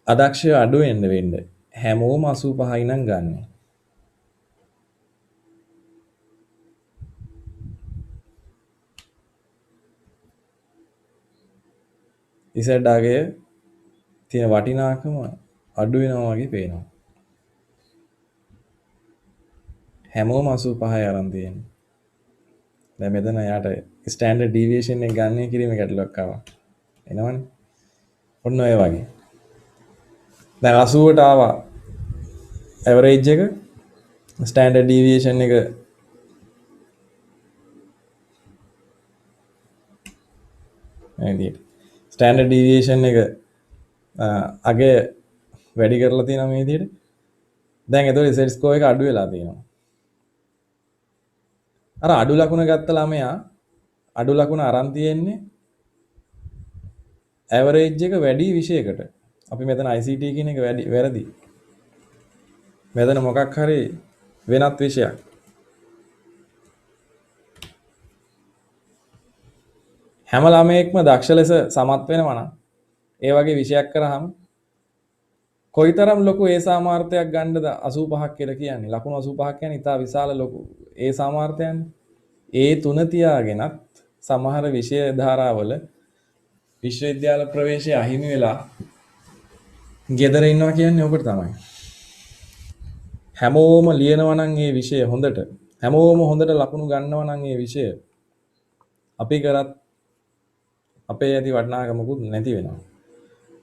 අදක්ෂය අඩු වෙන්න හැමෝම 85යි නම් ගන්න. ඉසඩාගේ තියෙන වටිනාකම අඩු වෙනවා වගේ පේනවා. හැමෝම 85යි අරන් තියෙන්නේ. දැන් මෙතන යාට ස්ටෑන්ඩඩ් ඩීවියේෂන් එක ගන්න කිරීමේ ගැටලුවක් ආවා. එනවනේ. ඔන්න ඔය වගේ. දැන් 80ට ආවා ඇවරේජ් එක ස්ටෑන්ඩඩ් ඩීවියේෂන් එක මේ විදිහට ස්ටෑන්ඩඩ් ඩීවියේෂන් එක අගේ වැඩි කරලා තියෙනවා මේ විදිහට. දැන් එතකොට Z ස්කෝර් එක අඩු වෙලා තියෙනවා. අර අඩු ලකුණ ගත්ත ළමයා අඩු ලකුණ අරන් තියෙන්නේ ඇවරේජ් එක වැඩි විෂයකට. අපි මෙතන ICT කියන එක වැරදි. මෙතන මොකක් හරි වෙනත් විෂයක්. හැම ළමයෙක්ම දක්ෂ ලෙස සමත් වෙනවා නම් ඒ වගේ විෂයක් කරාම කොයිතරම් ලොකු ඒ සාමාර්ථයක් ගන්නද 85ක් කියලා කියන්නේ. ලකුණු 85ක් කියන්නේ ඉතා විශාල ලොකු ඒ සාමාර්ථයන්නේ. ඒ තුන තියාගෙනත් සමහර විෂය ධාරාවල විශ්වවිද්‍යාල ප්‍රවේශය අහිමි වෙලා ගෙදර ඉන්නවා කියන්නේ ඔකට තමයි. හැමෝම ලියනවා නම් මේ විෂය හොඳට හැමෝම හොඳට ලකුණු ගන්නවා නම් මේ විෂය අපි කරත් අපේ ඇති වටිනාකමකුත් නැති වෙනවා.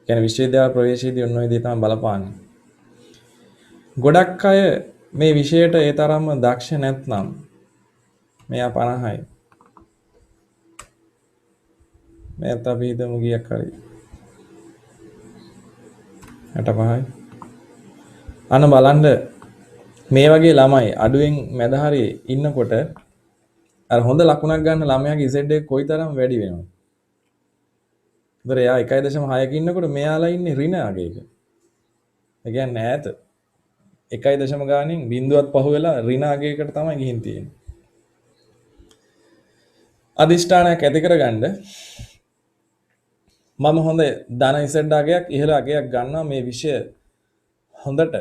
කියන්නේ විශ්වවිද්‍යාල ප්‍රවේශයේදී ඔන්න ඔය දේ තමයි බලපාන්නේ. ගොඩක් අය මේ විෂයට ඒ තරම්ම දක්ෂ නැත්නම් මෙයා 50යි. මෙයාත් අපි හිතමු ගියක් හරි 65යි. අන්න බලන්න මේ වගේ ළමයි අඩුවෙන් මැද හරි ඉන්නකොට අර හොඳ ලකුණක් ගන්න ළමයාගේ Z එක කොයිතරම් වැඩි වෙනවද? ඒතර එයා 1.6ක ඉන්නකොට මෙයාලා ඉන්නේ ඍණ අගයක. ඒ කියන්නේ ඈත 1 ගානින් බිඳුවත් පහු වෙලා ඍණ අගයකට තමයි ගිහින් තියෙන්නේ. අදිෂ්ඨානයක් ඇති කරගන්න මම හොඳ ධන Z අගයක් ඉහළ අගයක් ගන්නවා මේ විෂය හොඳට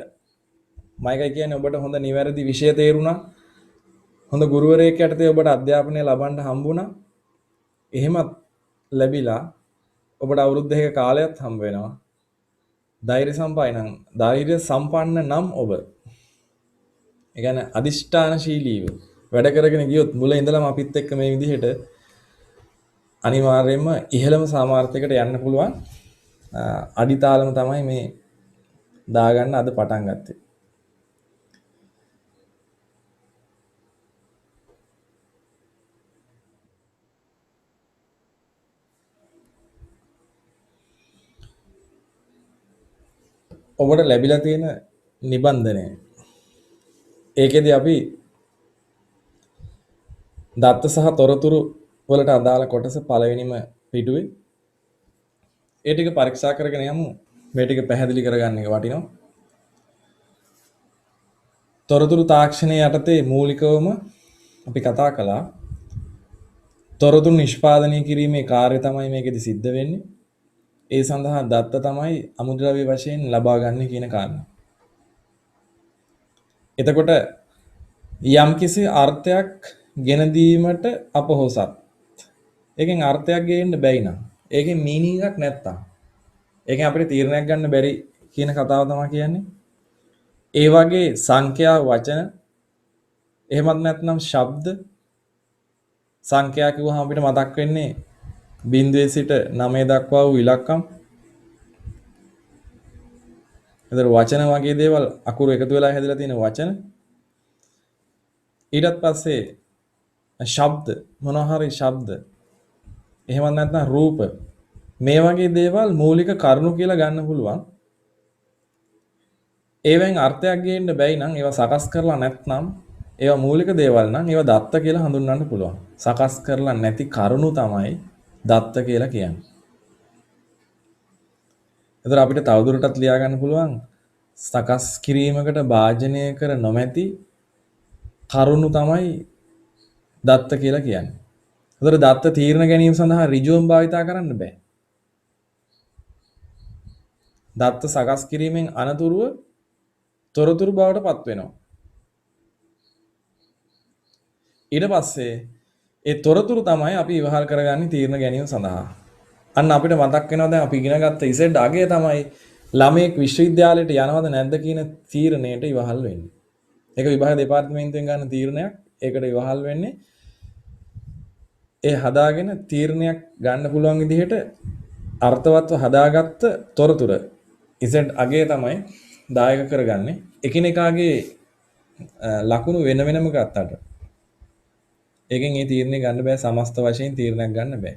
මයිකයි කියන්නේ ඔබට හොඳ නිවැරදි විෂය තේරුණා හොඳ ගුරුවරයෙක් යටතේ ඔබට අධ්‍යාපනය ලබන්න හම්බුණා. එහෙමත් ලැබිලා ඔබට අවුරුදු දෙකක කාලයක් හම්බ වෙනවා. ධෛර්ය සම්පන්න නම් ඔබ, ඒ කියන්නේ අදිෂ්ඨානශීලීව වැඩ කරගෙන ගියොත් මුල ඉඳලම අපිත් එක්ක මේ විදිහට අනිවාර්යයෙන්ම ඉහළම සාමාර්ථයකට යන්න පුළුවන්. අඩිතාලම තමයි මේ දාගන්න අද පටන් ගත්තේ. ඔබට ලැබිලා තියෙන නිබන්ධනය. ඒකෙදි අපි දත්ත සහ තොරතුරු වලට අදාළ කොටස පළවෙනිම පිටුවේ ඒ ටික පරීක්ෂා කරගෙන යමු. මේ ටික පැහැදිලි කරගන්න එක වටිනවා. තොරතුරු තාක්ෂණය යටතේ මූලිකවම අපි කතා කළා තොරතුරු නිෂ්පාදනය කිරීමේ කාර්යය තමයි මේකෙදි සිද්ධ වෙන්නේ. ඒ සඳහා දත්ත තමයි අමුද්‍රව්‍ය වශයෙන් ලබා ගන්න කියන කාරණා. එතකොට යම්කිසි අර්ථයක් ගෙන දීමට අපොහොසත්. ඒකෙන් අර්ථයක් ගේන්න බැයි නම්, ඒකෙන් මීනින්ග් එකක් නැත්තම්, ඒකෙන් අපිට තීරණයක් ගන්න බැරි කියන කතාව තමයි කියන්නේ. ඒ වගේ සංඛ්‍යා වචන එහෙමත් නැත්නම් ශබ්ද සංඛ්‍යා කිව්වහම අපිට මතක් වෙන්නේ 0 සිට 9 දක්වා වූ ඉලක්කම්. එතකොට වචන වගේ දේවල් අකුරු එකතු වෙලා හැදලා තියෙන වචන. ඊටත් පස්සේ ශබ්ද මොනවා හරි ශබ්ද. එහෙමත් නැත්නම් රූප. මේ වගේ දේවල් මූලික කරුණු කියලා ගන්න පුළුවන්. ඒවෙන් අර්ථයක් ගේන්න බැයි නම් ඒවා සකස් කරලා නැත්නම් ඒවා මූලික දේවල් නම් ඒවා දත්ත කියලා හඳුන්වන්න පුළුවන්. සකස් කරලා නැති කරුණු තමයි දත්ත කියලා කියන්නේ. එතකොට අපිට තවදුරටත් ලියා ගන්න පුළුවන් සකස් කිරීමකට භාජනය කර නොමැති කරුණු තමයි දත්ත කියලා කියන්නේ. එතකොට දත්ත තීරණ ගැනීම සඳහා ඍජුවම භාවිතා කරන්න බෑ. දත්ත සකස් කිරීමෙන් අනතුරුව තොරතුරු බවට පත් වෙනවා. ඊට පස්සේ ඒ තොරතුරු තමයි අපි ඉවහල් කරගන්නේ තීරණ ගැනීම සඳහා. අන්න අපිට මතක් වෙනවා දැන් අපි ඉගෙන ගත්ත ඉසෙඩ් අගය තමයි ළමයෙක් විශ්වවිද්‍යාලයට යනවද නැද්ද කියන තීරණයට ඉවහල් වෙන්නේ. ඒක විභාග දෙපාර්තමේන්තුවෙන් ගන්න තීරණයක්. ඒකට ඉවහල් වෙන්නේ ඒ හදාගෙන තීරණයක් ගන්න පුළුවන් විදිහට අර්ථවත්ව හදාගත්ත තොරතුර ඉසෙඩ් අගය තමයි දායක කරගන්නේ. එකිනෙකාගේ ලකුණු වෙන වෙනම ගත්තට ඒකෙන් ඒ තීරණය ගන්න බෑ, සමස්ත වශයෙන් තීරණයක් ගන්න බෑ.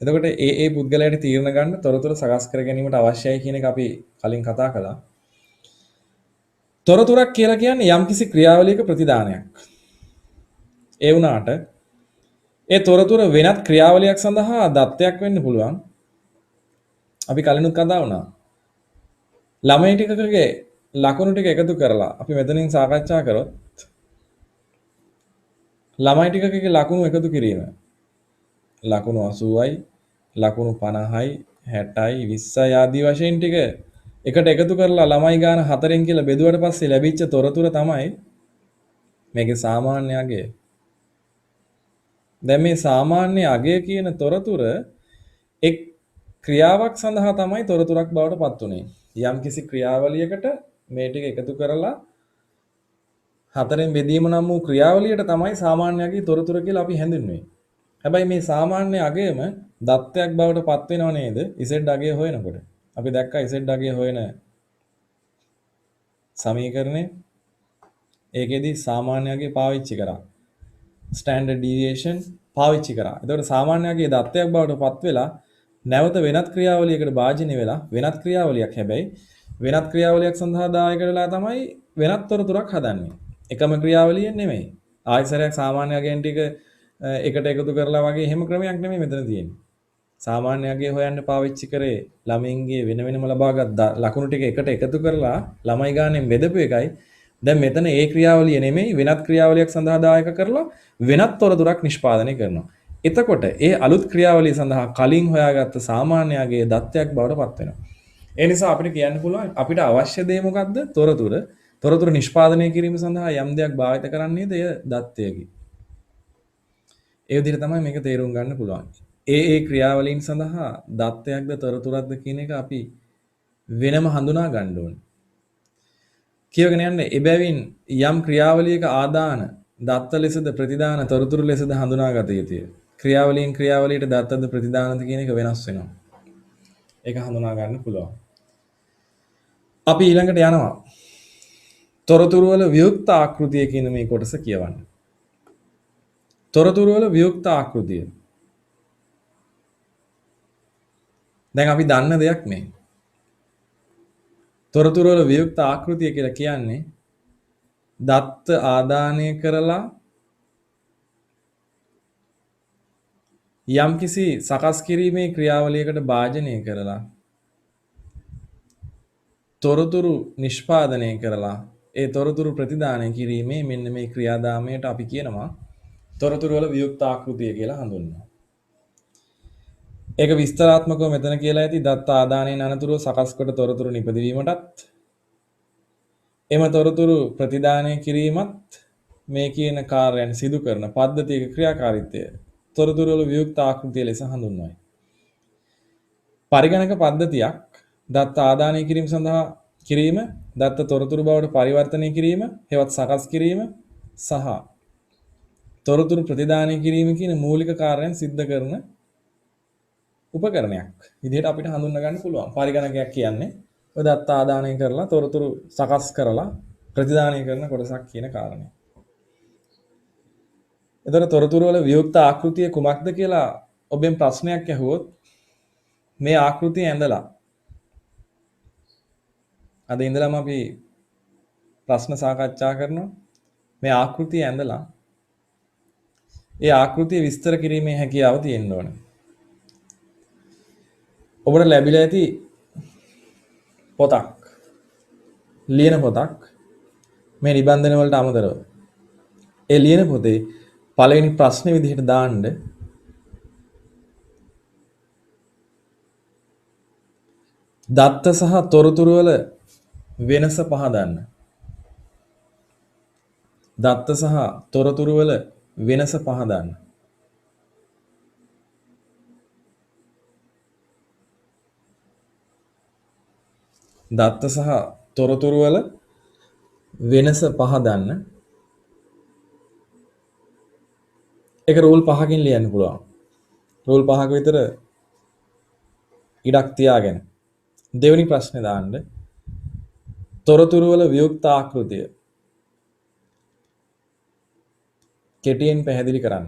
එතකොට ඒ පුද්ගලයාට තීරණ ගන්න තොරතුරු සකස් කර ගැනීමට අවශ්‍යයි කියන එක අපි කලින් කතා කළා. තොරතුරක් කියලා කියන්නේ යම්කිසි ක්‍රියාවලියක ප්‍රතිදානයක්. ඒ වුණාට ඒ තොරතුර වෙනත් ක්‍රියාවලියක් සඳහා දත්තයක් වෙන්න පුළුවන්. අපි කලිනුත් කතා වුණා. ළමයි ටිකකගේ ලකුණු ටික එකතු කරලා අපි මෙතනින් සාකච්ඡා කරොත් ළමයි ටිකකගේ ලකුණු එකතු කිරීම ලකුණු 80යි ලකුණු 50යි 60යි 20යි ආදී වශයෙන් ටික එකට එකතු කරලා ළමයි ගාන 4න් කියලා බෙදුවට පස්සේ ලැබිච්ච තොරතුර තමයි මේකේ සාමාන්‍ය අගය. දැන් මේ සාමාන්‍ය අගය කියන තොරතුර එක් ක්‍රියාවක් සඳහා තමයි තොරතුරක් බවට පත් උනේ. යම්කිසි ක්‍රියාවලියකට මේ ටික එකතු කරලා 4න් බෙදීම නම් වූ ක්‍රියාවලියට තමයි සාමාන්‍ය අගයේ තොරතුර කියලා අපි හැඳින්වුවේ. හැබැයි මේ සාමාන්‍ය අගයම දත්තයක් බවට පත් වෙනව නේද? Z අගය හොයනකොට. අපි දැක්කා Z අගය හොයන සමීකරණය. ඒකෙදි සාමාන්‍ය අගය පාවිච්චි කරා. ස්ටෑන්ඩඩ් ඩීවියේෂන් පාවිච්චි කරා. එතකොට සාමාන්‍ය අගයේ දත්තයක් බවට පත් වෙලා නැවත වෙනත් ක්‍රියාවලියකට භාජනය වෙලා වෙනත් ක්‍රියාවලියක් හැබැයි වෙනත් ක්‍රියාවලියක් සඳහා දායක වෙලා තමයි වෙනත් තොරතුරක් හදන්නේ. එකම ක්‍රියාවලියෙන් නෙමෙයි. ආයසරයක් සාමාන්‍ය අගයන් ටික එකට එකතු කරලා වගේ එහෙම ක්‍රමයක් නෙමෙයි මෙතන තියෙන්නේ. සාමාන්‍ය අගය හොයන්න පාවිච්චි කරේ ළමයින්ගේ වෙන වෙනම ලබාගත් ලකුණු ටික එකට එකතු කරලා ළමයි ගානෙන් බෙදපු එකයි. දැන් මෙතන ඒ ක්‍රියාවලිය නෙමෙයි වෙනත් ක්‍රියාවලියක් සඳහා දායක කරලා වෙනත් තොරතුරක් නිෂ්පාදනය කරනවා. එතකොට ඒ අලුත් ක්‍රියාවලිය සඳහා කලින් හොයාගත්ත සාමාන්‍ය අගයේ දත්තයක් බවට පත් වෙනවා. ඒ නිසා අපිට කියන්න පුළුවන් අපිට අවශ්‍ය දේ මොකද්ද? තොරතුර. තොරතුරු නිෂ්පාදනය කිරීම සඳහා යම් දෙයක් භාවිත කරන්නේද එය දත්තයකි. ඒ විදිහට තමයි මේක තේරුම් ගන්න පුළුවන්. ඒ ක්‍රියාවලීන් සඳහා දත්තයක්ද තොරතුරක්ද කියන එක අපි වෙනම හඳුනා ගන්න ඕනේ. කියවගෙන යන්නේ එබැවින් යම් ක්‍රියාවලියක ආදාන දත්ත ලෙසද ප්‍රතිදාන තොරතුරු ලෙසද හඳුනාගත යුතුය. ක්‍රියාවලියෙන් ක්‍රියාවලියට දත්තද ප්‍රතිදානද කියන එක වෙනස් වෙනවා. ඒක හඳුනා ගන්න පුළුවන්. අපි ඊළඟට යනවා. තොරතුරු වල වියුක්ත ආකෘතිය කියන මේ කොටස කියවන්න. තොරතුරු වල වියුක්ත ආකෘතිය. දැන් අපි දන්න දෙයක් මේ. තොරතුරු වල වියුක්ත ආකෘතිය කියලා කියන්නේ දත්ත ආදානය කරලා යම්කිසි සකස් කිරීමේ ක්‍රියාවලියකට භාජනය කරලා තොරතුරු නිෂ්පාදනය කරලා ඒ තොරතුරු ප්‍රතිදානය කිරීමේ මෙන්න මේ ක්‍රියාදාමයට අපි කියනවා තොරතුරු වල වියුක්ත ආකෘතිය කියලා හඳුන්වනවා. ඒක විස්තරාත්මකව මෙතන කියලා ඇති දත්ත ආදානයෙන් අනතුරුව සකස් කොට තොරතුරු නිපදවීමටත් එම තොරතුරු ප්‍රතිදානය කිරීමත් මේ කියන කාර්යයන් සිදු කරන පද්ධතියක ක්‍රියාකාරීත්වය තොරතුරු වල වියුක්ත ආකෘතිය ලෙස හඳුන්වයි. පරිගණක පද්ධතියක් දත්ත ආදානය කිරීම සඳහා කිරීම, දත්ත තොරතුරු බවට පරිවර්තනය කිරීම, හෙවත් සකස් කිරීම සහ තොරතුරු ප්‍රතිදානය කිරීම කියන මූලික කාර්යයන් සිද්ධ කරන උපකරණයක් විදිහට අපිට හඳුන්වා ගන්න පුළුවන්. පරිගණකයක් කියන්නේ ඔය දත්ත ආදානය කරලා තොරතුරු සකස් කරලා ප්‍රතිදානය කරන කොටසක් කියන කාරණය. එතකොට තොරතුරු වල වියුක්ත ආකෘතිය කුමක්ද කියලා ඔබෙන් ප්‍රශ්නයක් ඇහුවොත් මේ ආකෘතිය ඇඳලා අද ඉඳලාම අපි ප්‍රශ්න සාකච්ඡා කරනවා. මේ ආකෘතිය ඇඳලා ඒ ආකෘතිය විස්තර කිරීමේ හැකියාව තියෙන්න ඕනේ. ඔබට ලැබිලා ඇති පොතක් ලියන පොතක් මේ නිබන්ධන වලට අමතරව ඒ ලියන පොතේ පළවෙනි ප්‍රශ්නේ විදිහට දාන්න දත්ත සහ තොරතුරු වල වෙනස පහදන්න. දත්ත සහ තොරතුරු වල වෙනස පහදන්න. දත්ත සහ තොරතුරු වල වෙනස පහදන්න. ඒක රූල් 5කින් ලියන්න පුළුවන්. රූල් 5ක විතර ඉඩක් තියාගෙන දෙවෙනි ප්‍රශ්නේ දාන්න. තොරතුරු වල වියුක්ත ආකෘතිය කෙටියෙන් පැහැදිලි කරන්න.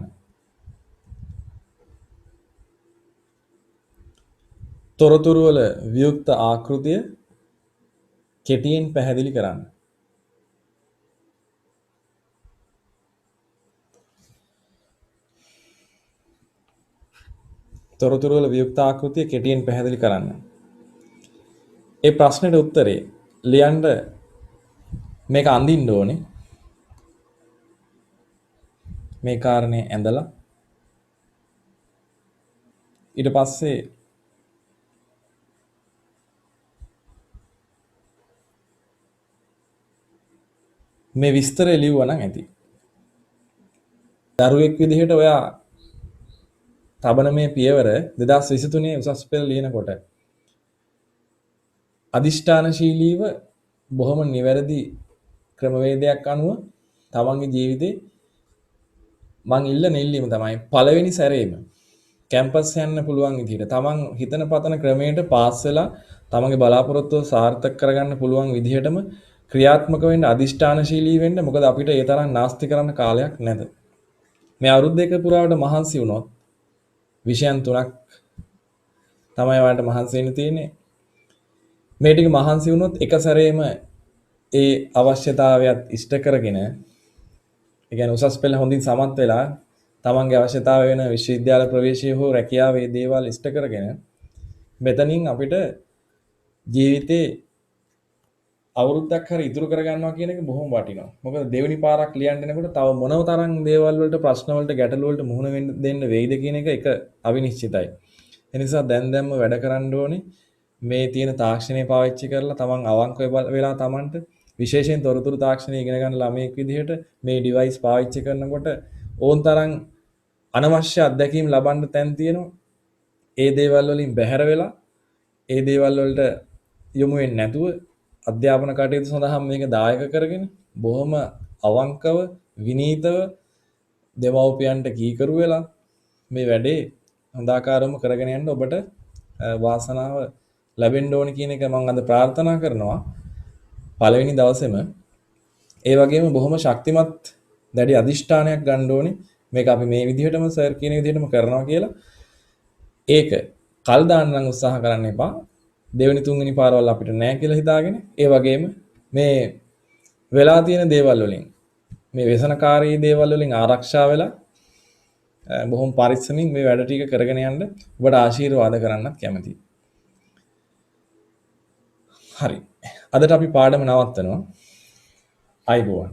තොරතුරු වල වියුක්ත ආකෘතිය කෙටියෙන් පැහැදිලි කරන්න. තොරතුරු වල වියුක්ත ආකෘතිය කෙටියෙන් පැහැදිලි කරන්න. ඒ ප්‍රශ්නෙට උත්තරේ ලියන්න මේක අඳින්න ඕනේ. මේ කාරණේ ඇඳලා ඊට පස්සේ මේ විස්තරය ලිව්වා නම් ඇති. දරුවෙක් විදිහට ඔයා තබන මේ පියවර 2023 උසස් පෙළ ලියනකොට අදිෂ්ඨානශීලීව බොහොම නිවැරදි ක්‍රමවේදයක් අනුව තමන්ගේ ජීවිතේ මං ඉල්ලන ඉල්ලීම තමයි පළවෙනි සැරේම කැම්පස් යන්න පුළුවන් විදිහට තමන් හිතන පතන ක්‍රමයට පාස් වෙලා තමන්ගේ බලාපොරොත්තුව සාර්ථක කරගන්න පුළුවන් විදිහටම ක්‍රියාත්මක වෙන්න අදිෂ්ඨානශීලී වෙන්න. මොකද අපිට ඒ තරම් නාස්ති කරන්න කාලයක් නැත. මේ අවුරුදු දෙක පුරාවට මහන්සි වුණොත් විෂයන් 3ක් තමයි ඔයාලට මහන්සි වෙන්න තියෙන්නේ. මේ ටික මහන්සි වුණොත් එක සැරේම ඒ අවශ්‍යතාවයත් ඉෂ්ට කරගෙන ඒ කියන්නේ උසස් පෙළ හොඳින් සමත් වෙලා තමන්ගේ අවශ්‍යතාවය වෙන විශ්වවිද්‍යාල ප්‍රවේශය හෝ රැකියාවේ දේවල් ඉෂ්ට කරගෙන මෙතනින් අපිට ජීවිතේ අවුරුද්දක් හරි ඉතුරු කරගන්නවා කියන එක බොහොම වටිනවා. මොකද දෙවෙනි පාරක් ලියන්න යනකොට තව මොනව තරම් දේවල් වලට ප්‍රශ්න වලට ගැටලු වලට මුහුණ දෙන්න වෙයිද කියන එක අවිනිශ්චිතයි. ඒ නිසා දැන්ම වැඩ කරන්න ඕනේ. මේ තියෙන තාක්ෂණය පාවිච්චි කරලා තමන් අවංක වෙලා තමන්ට විශේෂයෙන් තොරතුරු තාක්ෂණය ඉගෙන ගන්න ළමයෙක් විදිහට මේ ඩිවයිස් පාවිච්චි කරනකොට ඕන් තරම් අනවශ්‍ය අත්දැකීම් ලබන්න තැන් තියෙනවා. ඒ දේවල් වලින් බැහැර වෙලා ඒ දේවල් වලට යොමු වෙන්නේ නැතුව අධ්‍යාපන කටයුතු සඳහා මේක දායක කරගෙන බොහොම අවංකව විනීතව දෙමව්පියන්ට කීකරු වෙලා මේ වැඩේ හොඳාකාරවම කරගෙන යන්න ඔබට වාසනාව ලැබෙන්න ඕනි කියන එක මම අද ප්‍රාර්ථනා කරනවා. පළවෙනි දවසේම ඒ වගේම බොහොම ශක්තිමත් දැඩි අදිෂ්ඨානයක් ගන්න ඕනි. මේක අපි මේ විදිහටම සර් කියන විදිහටම කරනවා කියලා. ඒක කල් දාන්න නම් උත්සාහ කරන්න එපා. දෙවෙනි තුන්වෙනි පාරවල් අපිට නැහැ කියලා හිතාගෙන ඒ වගේම මේ වෙලා තියෙන දේවල් වලින් මේ व्यसनකාරී දේවල් වලින් ආරක්ෂා වෙලා බොහොම පරිස්සමින් මේ වැඩ ටික කරගෙන යන්න ඔබට ආශිර්වාද කරන්නත් කැමතියි. හරි. අදට අපි පාඩම නවත්තනවා. අයබෝවන්.